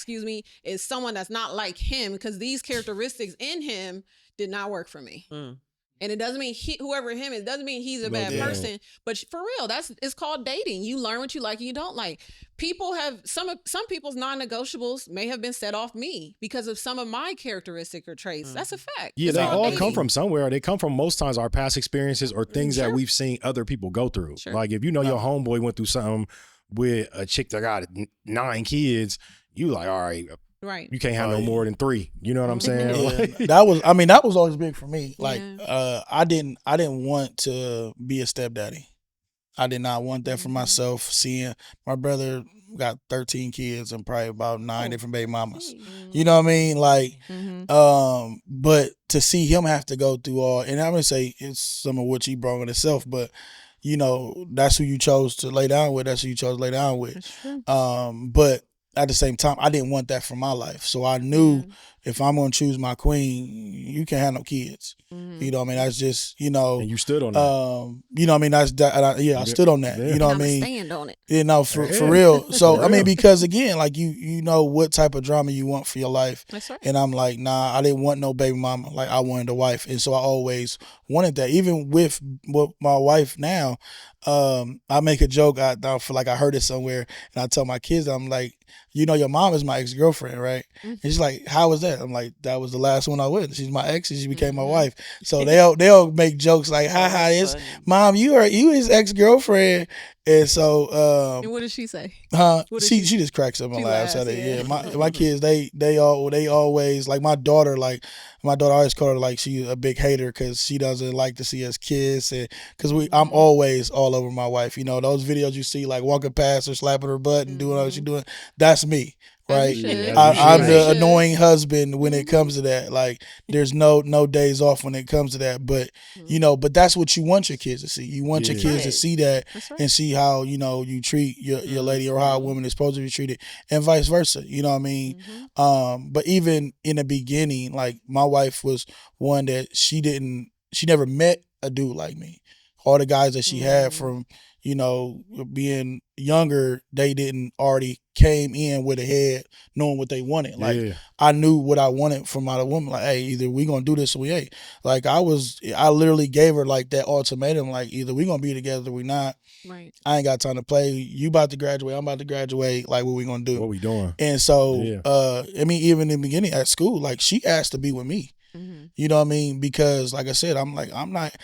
is someone that's not like him, because these characteristics in him did not work for me. And it doesn't mean whoever him is, doesn't mean he's a bad Yeah. person. But for real, it's called dating. You learn what you like and you don't like. People have some people's non-negotiables may have been set off me because of some of my characteristic or traits. That's a fact. Yeah, It's they called all dating. come from somewhere. They come from most times our past experiences or things that Sure. we've seen other people go through. Sure. Like, if you know your homeboy went through something with a chick that got 9 kids, you like, all right, Right. you can't have no Right. more than 3. You know what I'm saying? Yeah. Like, that was always big for me. Like, Yeah. I didn't want to be a stepdaddy. I did not want that for myself. Seeing my brother got 13 kids and probably about 9 different baby mamas. You know what I mean? Like, but to see him have to go through all, and I'm gonna say it's some of what he brought in himself, but that's who you chose to lay down with. That's who you chose to lay down with. That's true. But at the same time, I didn't want that for my life. So I knew if I'm gonna choose my queen, you can't have no kids. You know what I mean? That's just, and you stood on that. you know what I mean? That's that. I stood on that. Yeah. You know what I I'ma mean? stand on it. For real. So For I mean, real. because again, like you know what type of drama you want for your life. That's right. And I'm like, nah, I didn't want no baby mama. Like, I wanted a wife. And so I always wanted that. Even with my wife now, I make a joke. I feel like I heard it somewhere. And I tell my kids, I'm like, your mom is my ex-girlfriend, right? And she's like, how was that? I'm like, that was the last one I with. She's my ex and she became my wife. So they'll make jokes like, ha, it's mom, you his ex-girlfriend. And so And what did she say? What did she just cracks up and She laughs at laughs, it. yeah. Yeah, my kids they always, like my daughter always call her like she's a big hater because she doesn't like to see us kiss, and because I'm always all over my wife. Those videos you see like walking past her, slapping her butt and doing all she's doing. That's me. Right, As you should. I'm As the you should. annoying husband when it comes to that. Like, there's no days off when it comes to that. But but that's what you want your kids to see. You want your Yeah. kids to Right. see that That's right. and see how you treat your lady or how a woman is supposed to be treated, and vice versa. You know what I mean? But even in the beginning, like my wife was one that she never met a dude like me. All the guys that she had from being younger, they didn't already came in with a head knowing what they wanted. Like, Yeah. I knew what I wanted from my woman. Like, hey, either we gonna do this or we ain't. Like, I literally gave her like that ultimatum. Like, either we gonna be together or we not. Right. I ain't got time to play. You about to graduate. I'm about to graduate. Like, what we gonna do? What we doing? And so, Yeah. I mean, even in the beginning at school, like she asked to be with me. You know what I mean? Because, like I said, I'm not.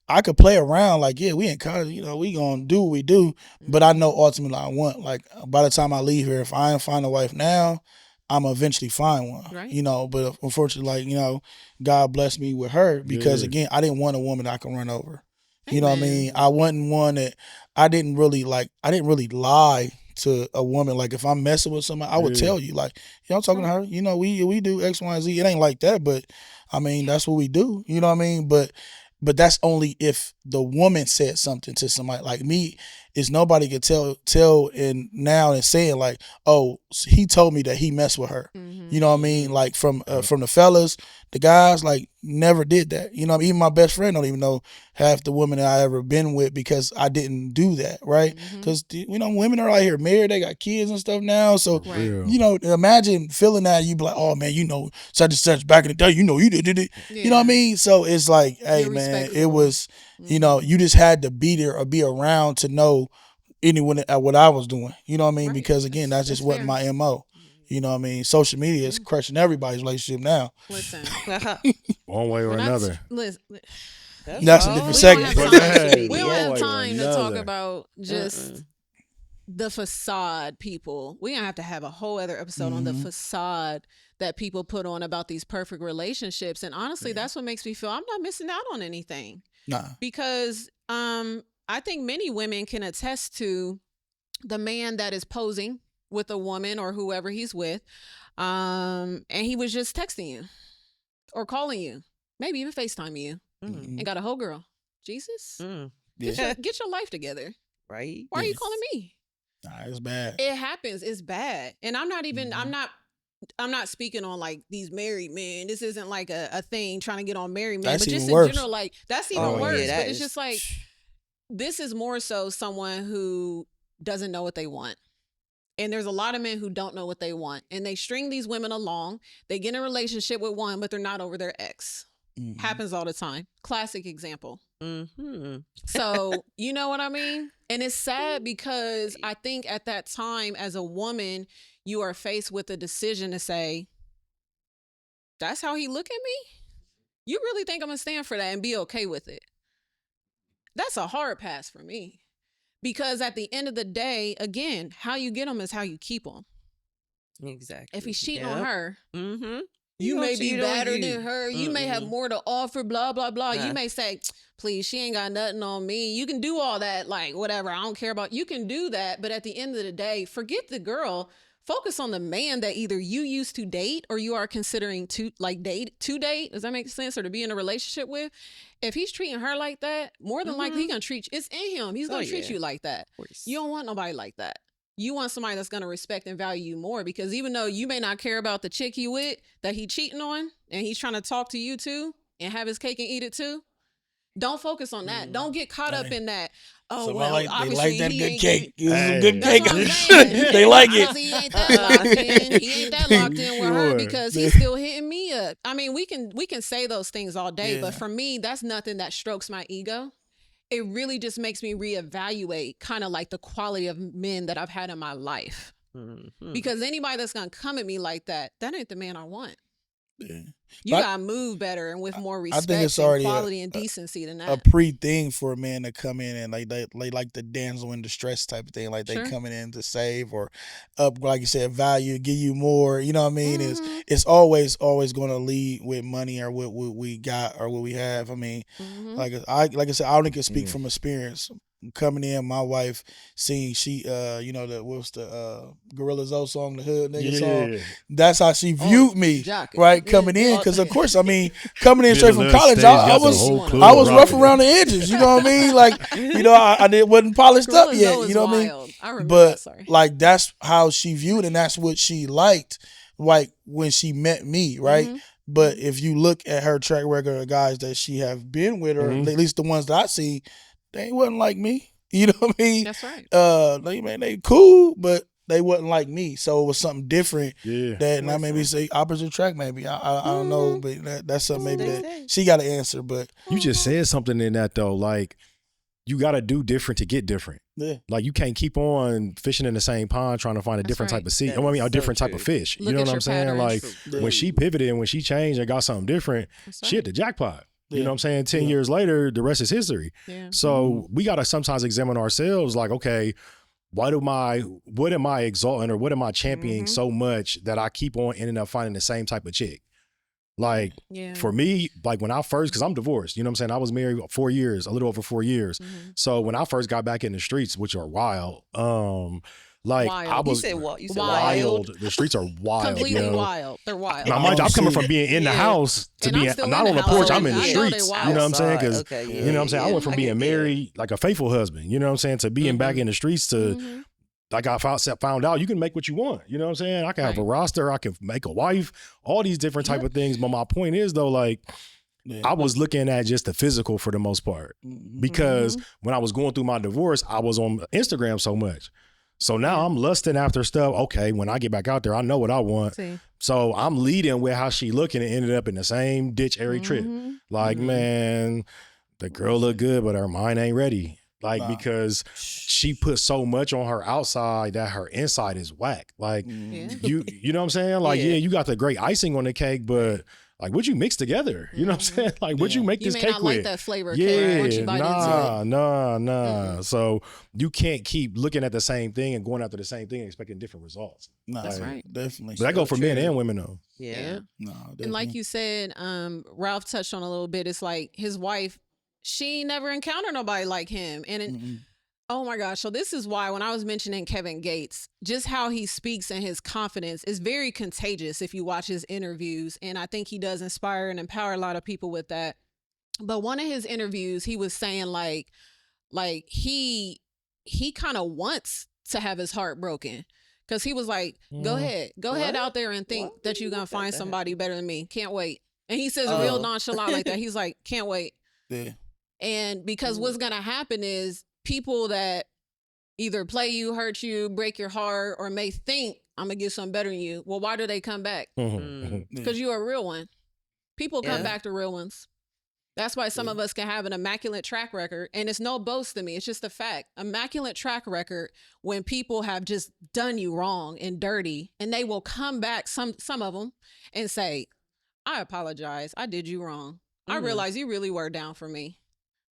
I could play around, like, yeah, we in college, we gonna do what we do, but I know ultimately I want, like, by the time I leave here, if I ain't find a wife now, I'm gonna eventually find one. Right. But unfortunately, like, God blessed me with her because Yeah. again, I didn't want a woman that I can run over. You know what I Amen. mean? I wasn't one that I didn't really lie to a woman. Like if I'm messing with somebody, I would Yeah. tell you, like, I'm talking to her. We do X, Y, and Z. It ain't like that, but I mean that's what we do. You know what I mean? But that's only if the woman said something to somebody. Like me, is nobody could tell and now and saying like, oh, he told me that he messed with her. You know what I mean? Like from the fellas, the guys, like never did that. You know, even my best friend don't even know half the women that I ever been with because I didn't do that, right? Because women are out here married, they got kids and stuff now. So Right. imagine feeling that you be like, oh man, such and such back in the day, you did it. You know what I mean? So it's like, hey You're man, it respectful. was, you just had to be there or be around to know anyone at what I was doing. You know what I mean? Right. Because again, that's just That's wasn't fair. my MO. You know what I mean? Social media is crushing everybody's relationship now. Listen, One way or when I another. listen, That's a all. different we segment. don't But have hey, time. We don't one have way or time to talk another. about just the facade people. We're gonna have to have a whole other episode on the facade that people put on about these perfect relationships. And honestly, that's what makes me feel I'm not missing out on anything. Nah. Because I think many women can attest to the man that is posing with a woman or whoever he's with, and he was just texting you or calling you, maybe even FaceTiming you, and got a whole girl. Jesus, Yeah. get your life together. Right. Why are you Yes. calling me? Nah, it's bad. It happens. It's bad. And I'm not even, I'm not speaking on like these married men. This isn't like a thing trying to get on married men, That's but just even in worse. general, like that's even Oh, yeah, worse. that But it's is- just like, this is more so someone who doesn't know what they want. And there's a lot of men who don't know what they want. And they string these women along. They get in a relationship with one, but they're not over their ex. Happens all the time. Classic example. Mm-hmm. So, you know what I mean? And it's sad because I think at that time, as a woman, you are faced with a decision to say, that's how he look at me? You really think I'm going to stand for that and be okay with it? That's a hard pass for me. Because at the end of the day, again, how you get them is how you keep them. Exactly. If he's cheating on her, Mm-hmm. you may be cheat on better you. than her. You may have more to offer, blah, blah, blah. Huh. You may say, please, she ain't got nothing on me. You can do all that, like, whatever. I don't care about. You can do that. But at the end of the day, forget the girl. Focus on the man that either you used to date or you are considering to date. Does that make sense? Or to be in a relationship with? If he's treating her like that, more than likely he's gonna treat you. It's in him. He's gonna treat you like that. Of course. You don't want nobody like that. You want somebody that's gonna respect and value you more, because even though you may not care about the chick he with that he cheating on and he's trying to talk to you too and have his cake and eat it too, don't focus on that. Don't get caught up in that. Oh, So well, they obviously like that he good ain't cake. getting- This is Hey. some good That's cake. what I'm saying. They like it. Obviously, he ain't that locked in. He ain't that locked in with her Sure. because he's still hitting me up. I mean, we can say those things all day, but Yeah. for me, that's nothing that strokes my ego. It really just makes me reevaluate kind of like the quality of men that I've had in my life. Mhm. Because anybody that's gonna come at me like that ain't the man I want. Yeah. You But gotta move better and with more I respect think it's and already quality and decency than a that. pre-thing for a man to come in and like they like the damsel in distress type of thing, like they Sure. coming in to save or up, like you said, value, give you more. You know what I mean? Mhm. It's always going to lead with money or what we got or what we have. I mean, Mhm. like I said, I only can speak Mm. from experience. Coming in, my wife seeing what's the Gorilla Zoe song, the Hood Nigga song. That's how she viewed me, jockey. right? Yeah. Coming in, because of course, I mean, coming in Been straight a from little college, stage, I got the was whole club I was rough rocking. around the edges. You know what I mean? Like, I wasn't polished up Gorilla yet. Zoe is You know what I mean? wild. I remember But that, sorry. like that's how she viewed, and that's what she liked. Like when she met me, right? Mhm. But if you look at her track record of guys that she have been with, or Mhm. at least the ones that I see, they wasn't like me. You know what I mean? That's right. They cool, but they wasn't like me. So it was something different Yeah. that now maybe Listen. say opposite track. Maybe I don't know, but that's something maybe That's what that they say. she got to answer. But You just said something in that though, like you got to do different to get different. yeah, Like you can't keep on fishing in the same pond trying to find a That's different right. type of sea. That I mean, is a so different type of true. fish. Look You know at what your I'm saying? patterns. Like when she pivoted and when she changed and got something different, That's right. shit, the jackpot. You Yeah. know what I'm saying? 10 Yeah. years later, the rest is history. Yeah. So we got to sometimes examine ourselves like, okay, what am I exalting or what am I championing Mhm. so much that I keep on ending up finding the same type of chick? Like Yeah. for me, like when I first, cause I'm divorced, you know what I'm saying? I was married 4 years, a little over 4 years. Mhm. So when I first got back in the streets, which are wild, Like Wild. I You was You said wild. The streets are wild. Completely yo. wild. They're wild. Now, mind you, I'm coming from being in the Yeah. house to And I'm being still not in on the the porch. house. I'm in the I know they streets. wild. You know what I'm saying? Because Okay, you know what I'm saying. I went from I being get that. married, like a faithful husband. You know what I'm saying? To being back in the streets to. Mhm. Like I found out, you can make what you want. You know what I'm saying? I can have a Right. roster. I can make a wife. All these different type of things. But my point is though, like I was looking at just the physical for the most part because when I was going through my divorce, I was on Instagram so much. So now I'm lusting after stuff. Okay, when I get back out there, I know what I want. See. So I'm leading with how she looking and ended up in the same ditch every trip. Mhm. Like, man, the girl look good, but her mind ain't ready. Like, Nah. because she put so much on her outside that her inside is whack. Like, Yeah. you know what I'm saying? Like, Yeah. yeah, you got the great icing on the cake, but like, what you mix together? You know what I'm saying? Like, what you make You this may cake not with? like that flavor cake once you bite into it. Nah. So you can't keep looking at the same thing and going after the same thing and expecting different results. Nah, That's Like, right. Definitely. But that go for men and women though. Yeah. No, And like you said, Ralph touched on a little bit. It's like his wife, she never encountered nobody like him. And Mm-mm. oh my gosh. So this is why when I was mentioning Kevin Gates, just how he speaks and his confidence is very contagious if you watch his interviews. And I think he does inspire and empower a lot of people with that. But one of his interviews, he was saying like he kind of wants to have his heart broken. Cause he was like, go ahead What? out there and think What? that you're gonna What find the somebody better than me. Can't wait. And he says Oh. real nonchalant like that. He's like, can't wait. Yeah. And because what's gonna happen is people that either play you, hurt you, break your heart, or may think I'm gonna get something better than you. Well, why do they come back? Mm. Because you're a real one. People come Yeah. back to real ones. That's why some of us can have an immaculate track record. And it's no boast to me. It's just a fact. Immaculate track record when people have just done you wrong and dirty. And they will come back, some of them, and say, I apologize. I did you wrong. I realize you really were down for me.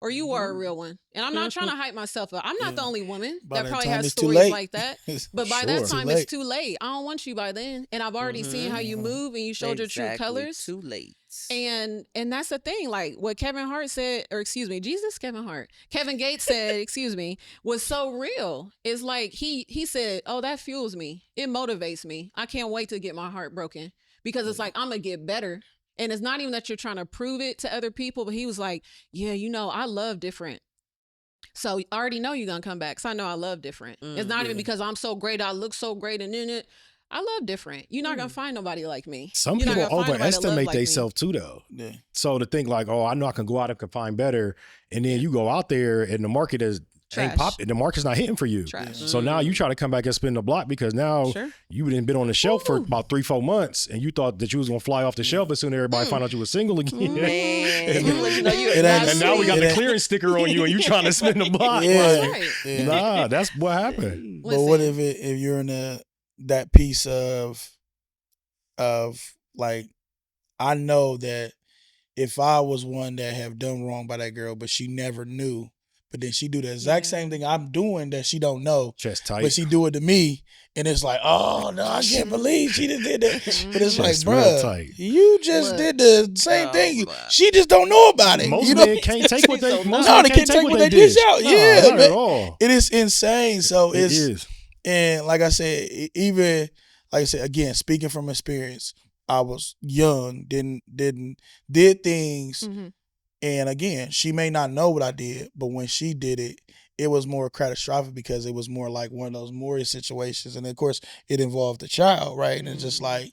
Or you were a real one. And I'm not trying to hype myself up. I'm not the only woman By that that probably time, has it's too stories late. like that. But by that Sure. time, Too it's late. too late. I don't want you by then. And I've already seen how you move and you showed your true colors. Too late. And that's the thing, like what Kevin Hart said, or excuse me, Kevin Gates said, excuse me, was so real. It's like he said, oh, that fuels me. It motivates me. I can't wait to get my heart broken because it's like, I'm gonna get better. And it's not even that you're trying to prove it to other people, but he was like, yeah, I love different. So I already know you're gonna come back. So I know I love different. It's not even because I'm so great, I look so great, and then I love different. You're not gonna find nobody like me. Some You're not people gonna find nobody that love overestimate like me. themselves too, though. Yeah. So to think like, oh, I know I can go out and can find better, and then you go out there and the market ain't Trash. the market's not hitting for you. Trash. So now you try to come back and spin the block because now Sure. you've been on the shelf for about 3-4 months, and you thought that you was gonna fly off the shelf as soon as everybody found out you were single again. Man, And- you know you It not ain't- And now we got It the ain't- clearance sticker on you, and you trying to spin the block. Yeah. Like, Right. Yeah. nah, that's what happened. But what Listen. if you're in that piece of like, I know that if I was one that have done wrong by that girl, but she never knew, but then she do the exact Yeah. same thing I'm doing that she don't know, Chest tight. but she do it to me, and it's like, oh no, I can't believe she just did that. But it's like, Chest real bruh, tight. you just Look. did the same Oh, thing. bruh. She just don't know about it. Most you know? men can't take what they. So Most No, men they can't take what they did. dish out. Nah, Yeah, not man. at all. It is insane. So It is. and like I said, even like I said again, speaking from experience, I was young, did things, Mhm. and again, she may not know what I did, but when she did it, it was more catastrophic because it was more like one of those Maury situations, and of course, it involved the child, right? And it's just like,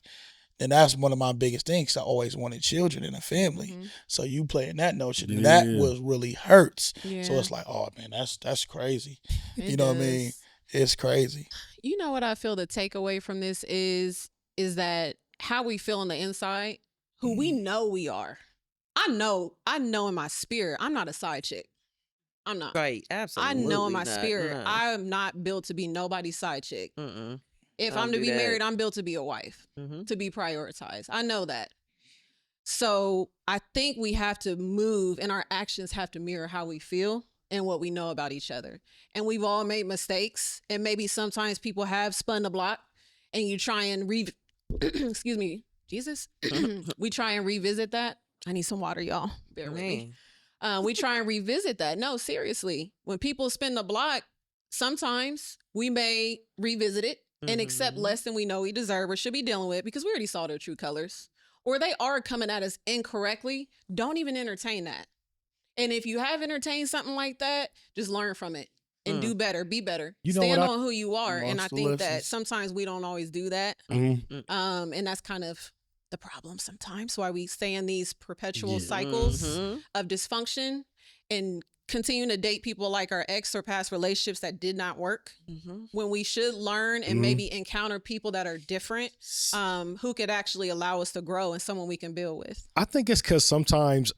and that's one of my biggest things. I always wanted children in a family, Mhm. so you playing that notion, and that Yeah. was really hurts. Yeah. So it's like, oh man, that's crazy. It You know what I mean? does. It's crazy. You know what I feel the takeaway from this is that how we feel on the inside, who we know we are. I know in my spirit, I'm not a side chick. I'm not. Right, I absolutely. know in my not, spirit, no. I'm not built to be nobody's side chick. Mm-mm. If Don't I'm to do be that. married, I'm built to be a wife, Mhm. to be prioritized. I know that. So I think we have to move and our actions have to mirror how we feel and what we know about each other. And we've all made mistakes. And maybe sometimes people have spun the block and you try and excuse me, Jesus. We try and revisit that. I need some water, y'all. Bear with me. Man. We try and revisit that. No, seriously. When people spin the block, sometimes we may revisit it and accept Mhm. less than we know we deserve or should be dealing with because we already saw their true colors. Or they are coming at us incorrectly. Don't even entertain that. And if you have entertained something like that, just learn from it and do better, be better. You know Stand what on who you are. And I Lost the think that lessons. sometimes we don't always do that. Mhm. And that's kind of the problem sometimes, why we stay in these perpetual Yeah. cycles Mhm. of dysfunction and continuing to date people like our ex or past relationships that did not work, Mhm. when we should learn and Mhm. maybe encounter people that are different, who could actually allow us to grow and someone we can build with. I think it's because sometimes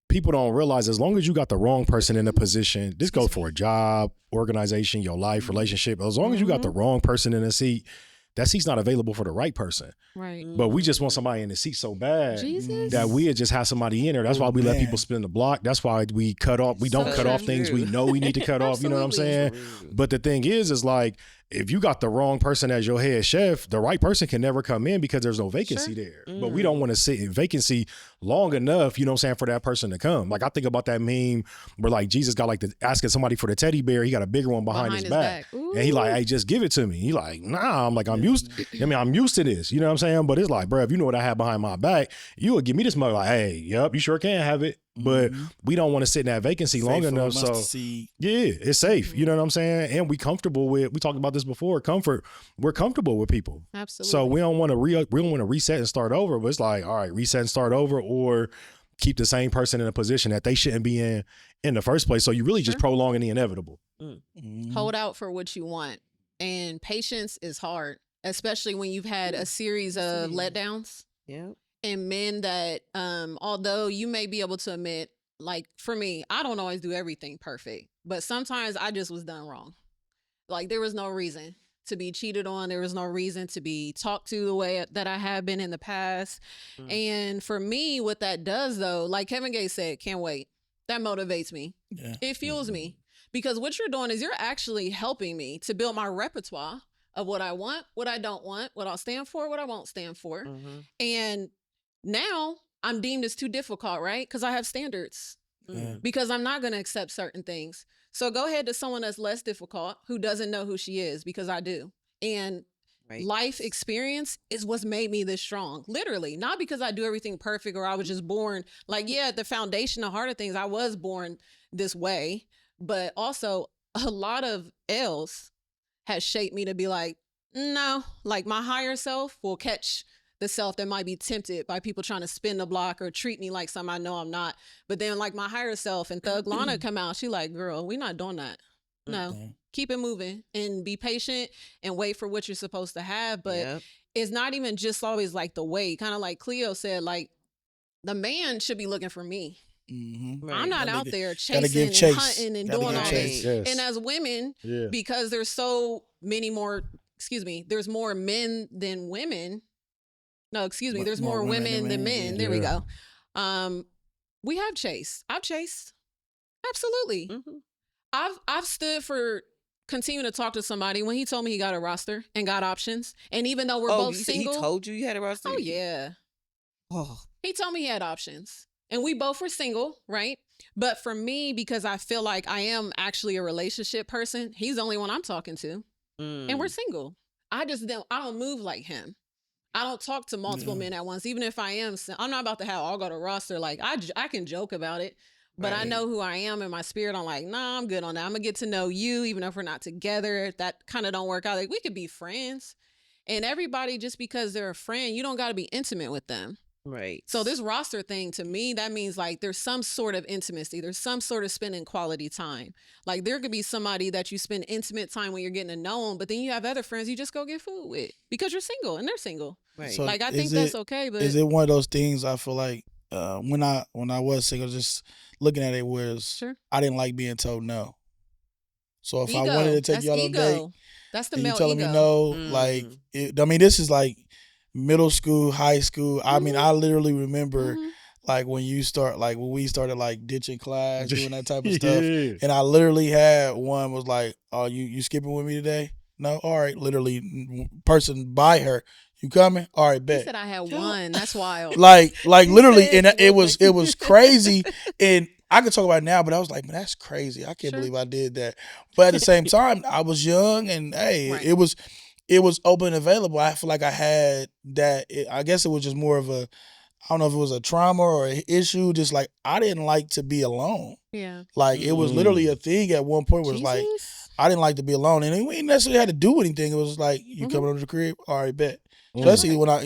people don't realize as long as you got the wrong person in a position, this goes for a job, organization, your life, relationship. As long as you got the wrong person in a seat, that seat's not available for the right person. Right. But we just want somebody in the seat so bad Jesus. that we just have somebody in there. That's why we let Man. people spin the block. That's why we cut off. We don't So cut off true. things we know we need to cut off. You know what I'm saying? Absolutely. But the thing is like, if you got the wrong person as your head chef, the right person can never come in because there's no vacancy there. But we don't want to sit in vacancy long enough, you know what I'm saying, for that person to come. Like I think about that meme where like Jesus got like asking somebody for the teddy bear. He got a bigger one behind his back. And he like, hey, just give it to me. He like, nah. I'm like, I'm used to this. You know what I'm saying? But it's like, bro, if you know what I have behind my back, you would give me this mug like, hey, yep, you sure can have it. But we don't want to sit in that vacancy long enough. So yeah, it's safe. You know what I'm saying? And we comfortable with, we talked about this before, comfort. We're comfortable with people. Absolutely. So we don't want to reset and start over, but it's like, all right, reset and start over, or keep the same person in a position that they shouldn't be in the first place. So you really just prolonging the inevitable. Hold out for what you want. And patience is hard, especially when you've had a series of letdowns. Yep. And men that, although you may be able to admit, like for me, I don't always do everything perfect, but sometimes I just was done wrong. Like there was no reason to be cheated on. There was no reason to be talked to the way that I have been in the past. And for me, what that does though, like Kevin Gates said, can't wait. That motivates me. Yeah. It fuels me because what you're doing is you're actually helping me to build my repertoire of what I want, what I don't want, what I'll stand for, what I won't stand for. And now I'm deemed as too difficult, right? Because I have standards. Because I'm not going to accept certain things. So go ahead to someone that's less difficult who doesn't know who she is, because I do. And life experience is what's made me this strong. Literally, not because I do everything perfect or I was just born like, yeah, the foundation, the heart of things, I was born this way, but also a lot of L's has shaped me to be like, no, like my higher self will catch the self that might be tempted by people trying to spin the block or treat me like something I know I'm not. But then like my higher self and Thug Lana come out, she like, girl, we're not doing that. No, keep it moving and be patient and wait for what you're supposed to have. But it's not even just always like the wait, kind of like Cleo said, like the man should be looking for me. I'm not out there chasing and hunting and doing all this. And as women, because there's so many more, there's more men than women. No, there's more women than men. There we go. We have chased. I've chased. Absolutely. I've stood for continuing to talk to somebody when he told me he got a roster and got options. And even though we're both single. He told you had a roster? Oh, yeah. Oh. He told me he had options. And we both were single, right? But for me, because I feel like I am actually a relationship person, he's the only one I'm talking to. And we're single. I don't move like him. I don't talk to multiple men at once. Even if I am, I'm not about to have all go to roster. Like I can joke about it, but I know who I am in my spirit. I'm like, nah, I'm good on that. I'm gonna get to know you, even if we're not together. If that kind of don't work out, like we could be friends. And everybody, just because they're a friend, you don't got to be intimate with them. Right. So this roster thing, to me, that means like there's some sort of intimacy. There's some sort of spending quality time. Like there could be somebody that you spend intimate time when you're getting to know them, but then you have other friends you just go get food with because you're single and they're single. Right. So like I think that's okay. But is it one of those things I feel like when I was single, just looking at it was I didn't like being told no. So if I wanted to take you out on a date, that's the and male you telling ego. me no, like this is like middle school, high school. I mean, I literally remember like when we started like ditching class, doing that type of stuff. And I literally had one was like, "Oh, you skipping with me today?" No, all right. Literally, person by her, you coming? All right, bet. He said I had one. That's wild. Like literally, and it was crazy. And I could talk about it now, but I was like, man, that's crazy. I can't Sure. believe I did that. But at the same time, I was young, and hey, Right. it was open and available. I feel like I had that. I guess it was just more of a, I don't know if it was a trauma or an issue. Just like I didn't like to be alone. Yeah. Like it was literally a thing at one point where it's like Jesus. I didn't like to be alone, and we didn't necessarily had to do anything. It was like you Mhm. coming over to the crib, all right, bet. Mm. Especially when I,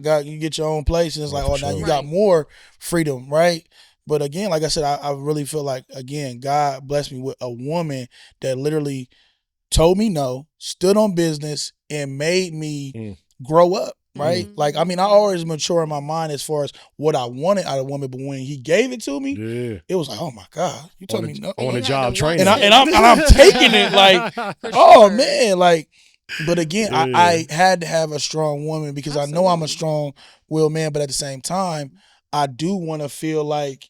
got you get your own place, and it's Oh, like, for oh, now sure. you got Right. more freedom, right? But again, like I said, I really feel like again, God blessed me with a woman that literally told me no, stood on business, and made me Mm. grow up. Right? Mhm. Like, I mean, I always mature in my mind as far as what I wanted out of a woman, but when he gave it to me, Yeah. it was like, oh my God, you told On me the, no. on You the had job to training. want And I'm taking it like, For oh sure. man, like, but again, Yeah. I had to have a strong woman because I know I'm a Absolutely. strong-willed man, but at the same time, I do want to feel like,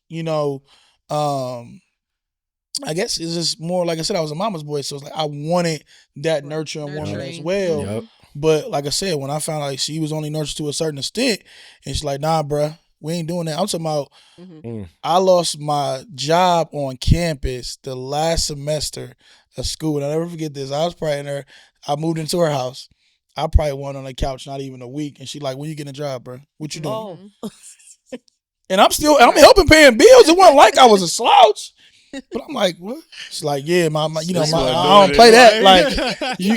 I guess it's just more like I said, I was a mama's boy, so it's like I wanted that Right. nurturing woman as Nurturing. well. Yep. But like I said, when I found out like she was only nurtured to a certain extent, and she's like, nah, bruh, we ain't doing that. I'm talking about Mhm. Mm. I lost my job on campus the last semester of school. And I'll never forget this. I was probably in there. I moved into her house. I probably went on the couch not even a week. And she like, when you getting a job, bro? What you doing? Oh. Mhm. And I'm helping paying bills. It wasn't like I was a slouch. But I'm like, what? She's like, yeah, my This I wasn't don't doing play it, that. right? Like, you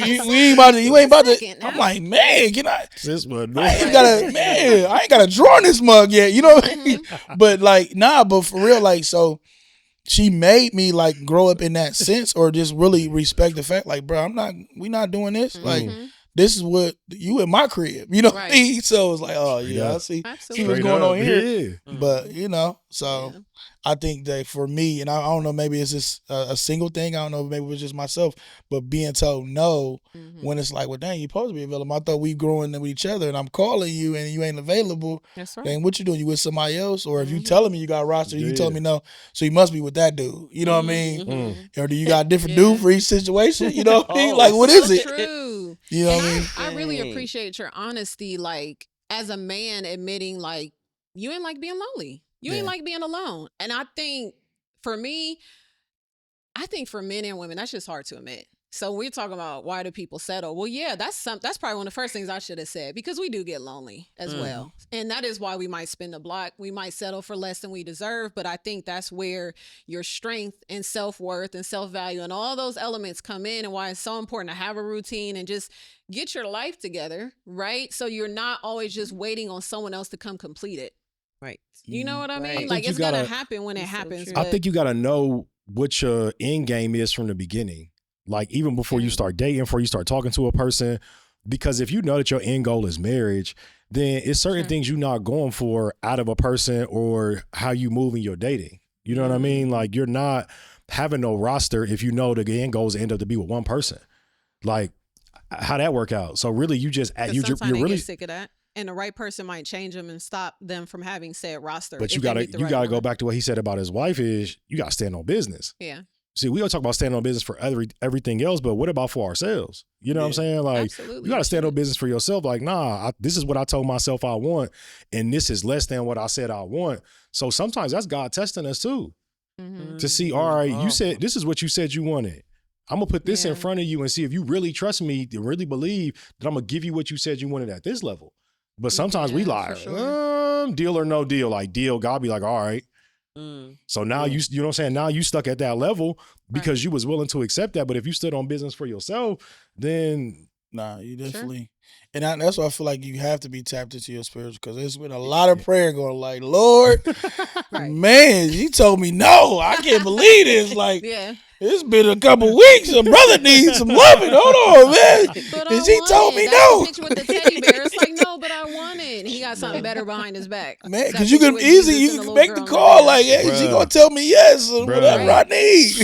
ain't about to. Second I'm now. like, man, can I? This wasn't I doing ain't it. got a drawer in this mug yet. You know what I mean? Mhm. But like, nah, but for real, like, so she made me like grow up in that sense or just really respect the fact, like, bro, we not doing this. Like, Mhm. this is what you in my crib, you know what I Right. mean? So it's like, oh Straight yeah, I up. see Absolutely. what's Straight going up. on here. Yeah. But so Yeah. I think that for me, and I don't know, maybe it's just a single thing. I don't know, maybe it was just myself, but being told no Mhm. when it's like, well, dang, you supposed to be available. I thought we growing with each other, and I'm calling you, and you ain't available. That's right. Dang, what you doing? You with somebody else? Or if you Mhm. telling me you got a roster, you Yeah. telling me no, so you must be with that dude. You know what I mean? Mhm. Or do you got a different Yeah. dude for each situation? You know what I mean? Oh, Like, what So is it? true. You know And what I mean? I really Dang. appreciate your honesty, like as a man admitting like you ain't like being lonely. You ain't Yeah. like being alone. And I think for me, I think for men and women, that's just hard to admit. So we're talking about why do people settle? Well, yeah, that's probably one of the first things I should have said because we do get lonely as well. And that is why we might spin the block. We might settle for less than we deserve. But I think that's where your strength and self-worth and self-value and all those elements come in and why it's so important to have a routine and just get your life together, right? So you're not always just waiting on someone else to come complete it. Right. You know what I mean? Right. Like you it's gonna gotta- happen when it It's so happens. true. I but- think you got to know what your end game is from the beginning. Like even before you Yeah. start dating, before you start talking to a person, because if you know that your end goal is marriage, then it's certain Sure. things you're not going for out of a person or how you move in your dating. You know what I mean? Like you're not having no roster if you know the end goals end up to be with one person. Like how that work out? So really, you just 'Cause you're sometimes they really, get sick of that, and the right person might change them and stop them from having said roster. but you if they gotta meet the you right gotta go one. back to what he said about his wife is you gotta stand on business. Yeah, See, we all talk about standing on business for everything else, but what about for ourselves? You know what I'm saying? Like, absolutely. you got to stand on should. business for yourself. Like, nah, this is what I told myself I want, and this is less than what I said I want. So sometimes that's God testing us too Mhm. to see, all right, Wow. you said this is what you said you wanted. I'm gonna put this in Yeah. front of you and see if you really trust me, to really believe that I'm gonna give you what you said you wanted at this level. But sometimes we Yeah, for like, sure. deal or no deal. Like deal, God be like, all right. So now you know what I'm saying? Now you stuck at that level because you was willing to accept that. But if you stood on business for yourself, then Nah, you definitely. And that's why I feel like you have to be tapped into your spiritual because there's been a lot of prayer going like, Lord, Right. man, you told me no. I can't believe this. Like, Yeah. it's been a couple weeks. Your brother needs some loving. Hold on, man. But And I she told want me it. That's no. the picture with the teddy bear. It's like, no, but I want it. And he got something better behind his back. Man, Got because you picture can with easily Jesus you and can little make girl the in call bear. like, hey, she Bruh. gonna tell me yes or Bruh. whatever I need.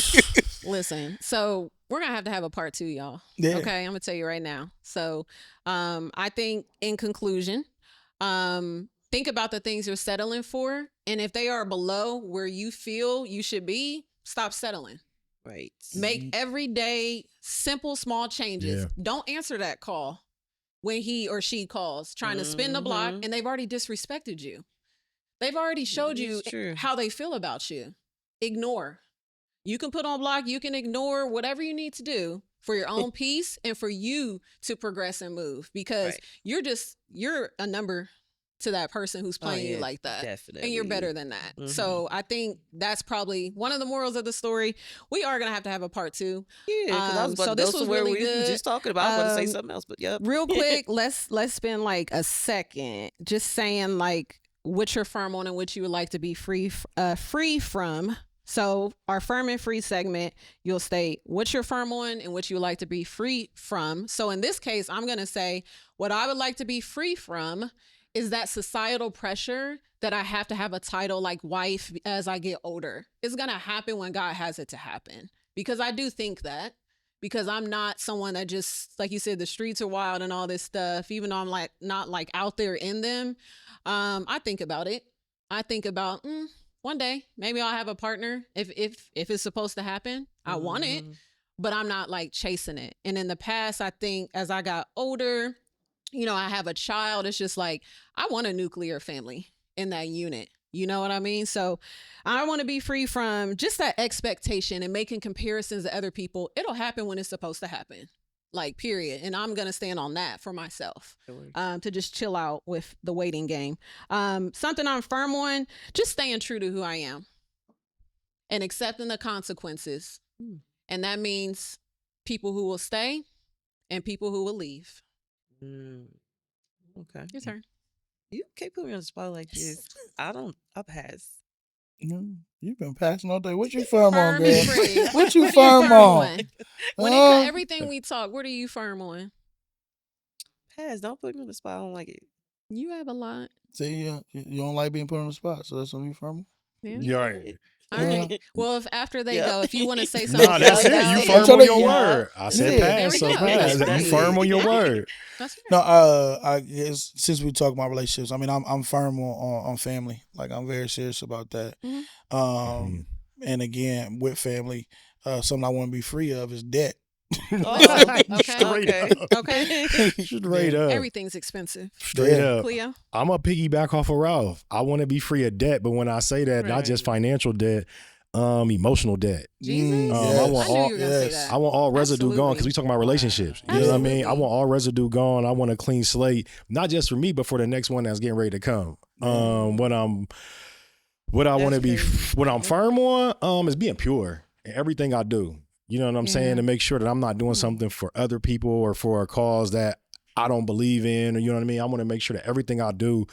Listen, so we're gonna have to have a part 2, y'all. Yeah. Okay, I'm gonna tell you right now. So, I think in conclusion, think about the things you're settling for, and if they are below where you feel you should be, stop settling. Right. Make everyday simple small changes. Yeah. Don't answer that call when he or she calls trying to spin the block Mhm. and they've already disrespected you. They've already showed you It's true. how they feel about you. ignore. You can put on block, you can ignore whatever you need to do for your own peace and for you to progress and move, because Right. you're a number to that person who's Oh, playing you yeah, like that. definitely. And you're better than that. Mhm. So I think that's probably one of the morals of the story. We are going to have a part 2. Yeah, because I was about so to this go was somewhere really we were good. just talking about. I was about to say Um, something else, but yep. Real quick, let's spend like a second just saying like what you're firm on and what you would like to be free from. So our firm and free segment, you'll state what you're firm on and what you would like to be free from. So in this case, I'm going to say what I would like to be free from is that societal pressure that I have to have a title like wife as I get older. It's going to happen when God has it to happen, because I do think that, because I'm not someone that just, like you said, the streets are wild and all this stuff, even though I'm like not like out there in them. I think about it. I think about one day maybe I'll have a partner if it's supposed to happen. I want it, Mhm. but I'm not like chasing it. And in the past, I think as I got older, you know, I have a child. It's just like, I want a nuclear family in that unit. You know what I mean? So I want to be free from just that expectation and making comparisons to other people. It'll happen when it's supposed to happen, like, period. And I'm going to stand on that for myself, Sure. to just chill out with the waiting game. Something I'm firm on, just staying true to who I am and accepting the consequences. Hmm. And that means people who will stay and people who will leave. Mm. Okay. Your turn. You can't put me on the spot like this. I pass. You've been passing all day. What you firm on, Firm girl? and free. What you What are firm on? When it Huh? everything we talk, what are you firm on? Pass. Don't put me on the spot. I don't like it. You have a lot. See, you don't like being put on the spot, so that's what you firm on. Yeah. You're right. All right. Well, if after they Yeah. go, if you want to say something, Nah, that's it. else, You yeah. firm trying on to- your Yeah. word. I said Yeah. pass, There we so go. pass. That's You it. firm on your word. That's fair. No, I guess since we talk about relationships, I mean, I'm firm on family. Like, I'm very serious about that. Mhm. Mhm. And again, with family, something I want to be free of is debt. Okay. Straight Okay. up. Okay. Straight up. Everything's expensive. Straight Yeah. up. Cleo. I'm a piggyback off of Ralph. I want to be free of debt, but when I say that, not just financial debt, emotional debt. Jesus. I yes. want I knew all- you were gonna say yes. that. I want all residue gone Absolutely. because we talking about relationships. You know what I mean? I Absolutely. want all residue gone. I want a clean slate, not just for me, but for the next one that's getting ready to come. What I want to be, crazy. what I'm firm on, is being pure in everything I do. You know what I'm Yeah. saying? To make sure that I'm not doing something for other people or for a cause that I don't believe in, or you know what I mean? I want to make sure that everything I do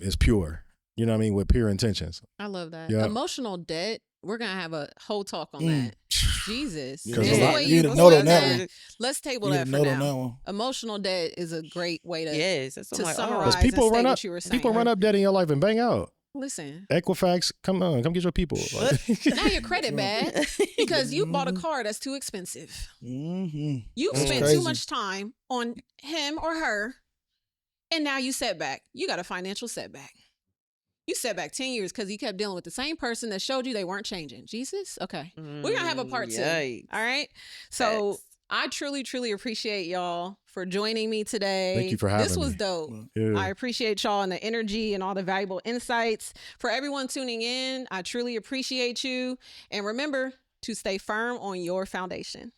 is pure. You know what I mean? With pure intentions. I love that. Yeah. Emotional debt. We're gonna have a whole talk on Mm. that. Jesus. Because Just a the lot- way You you need a put note on that that, let's table You that need for a note on now. that one. Emotional debt is a great way to Yes. That's what to I'm like. summarize Because people and run state up, what you were saying. people run up debt in your life and bang out. Listen, Equifax, come get your people. Like, now your credit bad because you bought a Mhm. car that's too expensive. Mm-hmm. You That's spent crazy. too much time on him or her, and now you setback. You got a financial setback. You set back 10 years because you kept dealing with the same person that showed you they weren't changing. Jesus? Okay. We're going to have a part 2. Yikes. All right. So Facts. I truly, truly appreciate y'all for joining me today. Thank you for This having was me. dope. yeah. I appreciate y'all and the energy and all the valuable insights. For everyone tuning in, I truly appreciate you. And remember to stay firm on your foundation.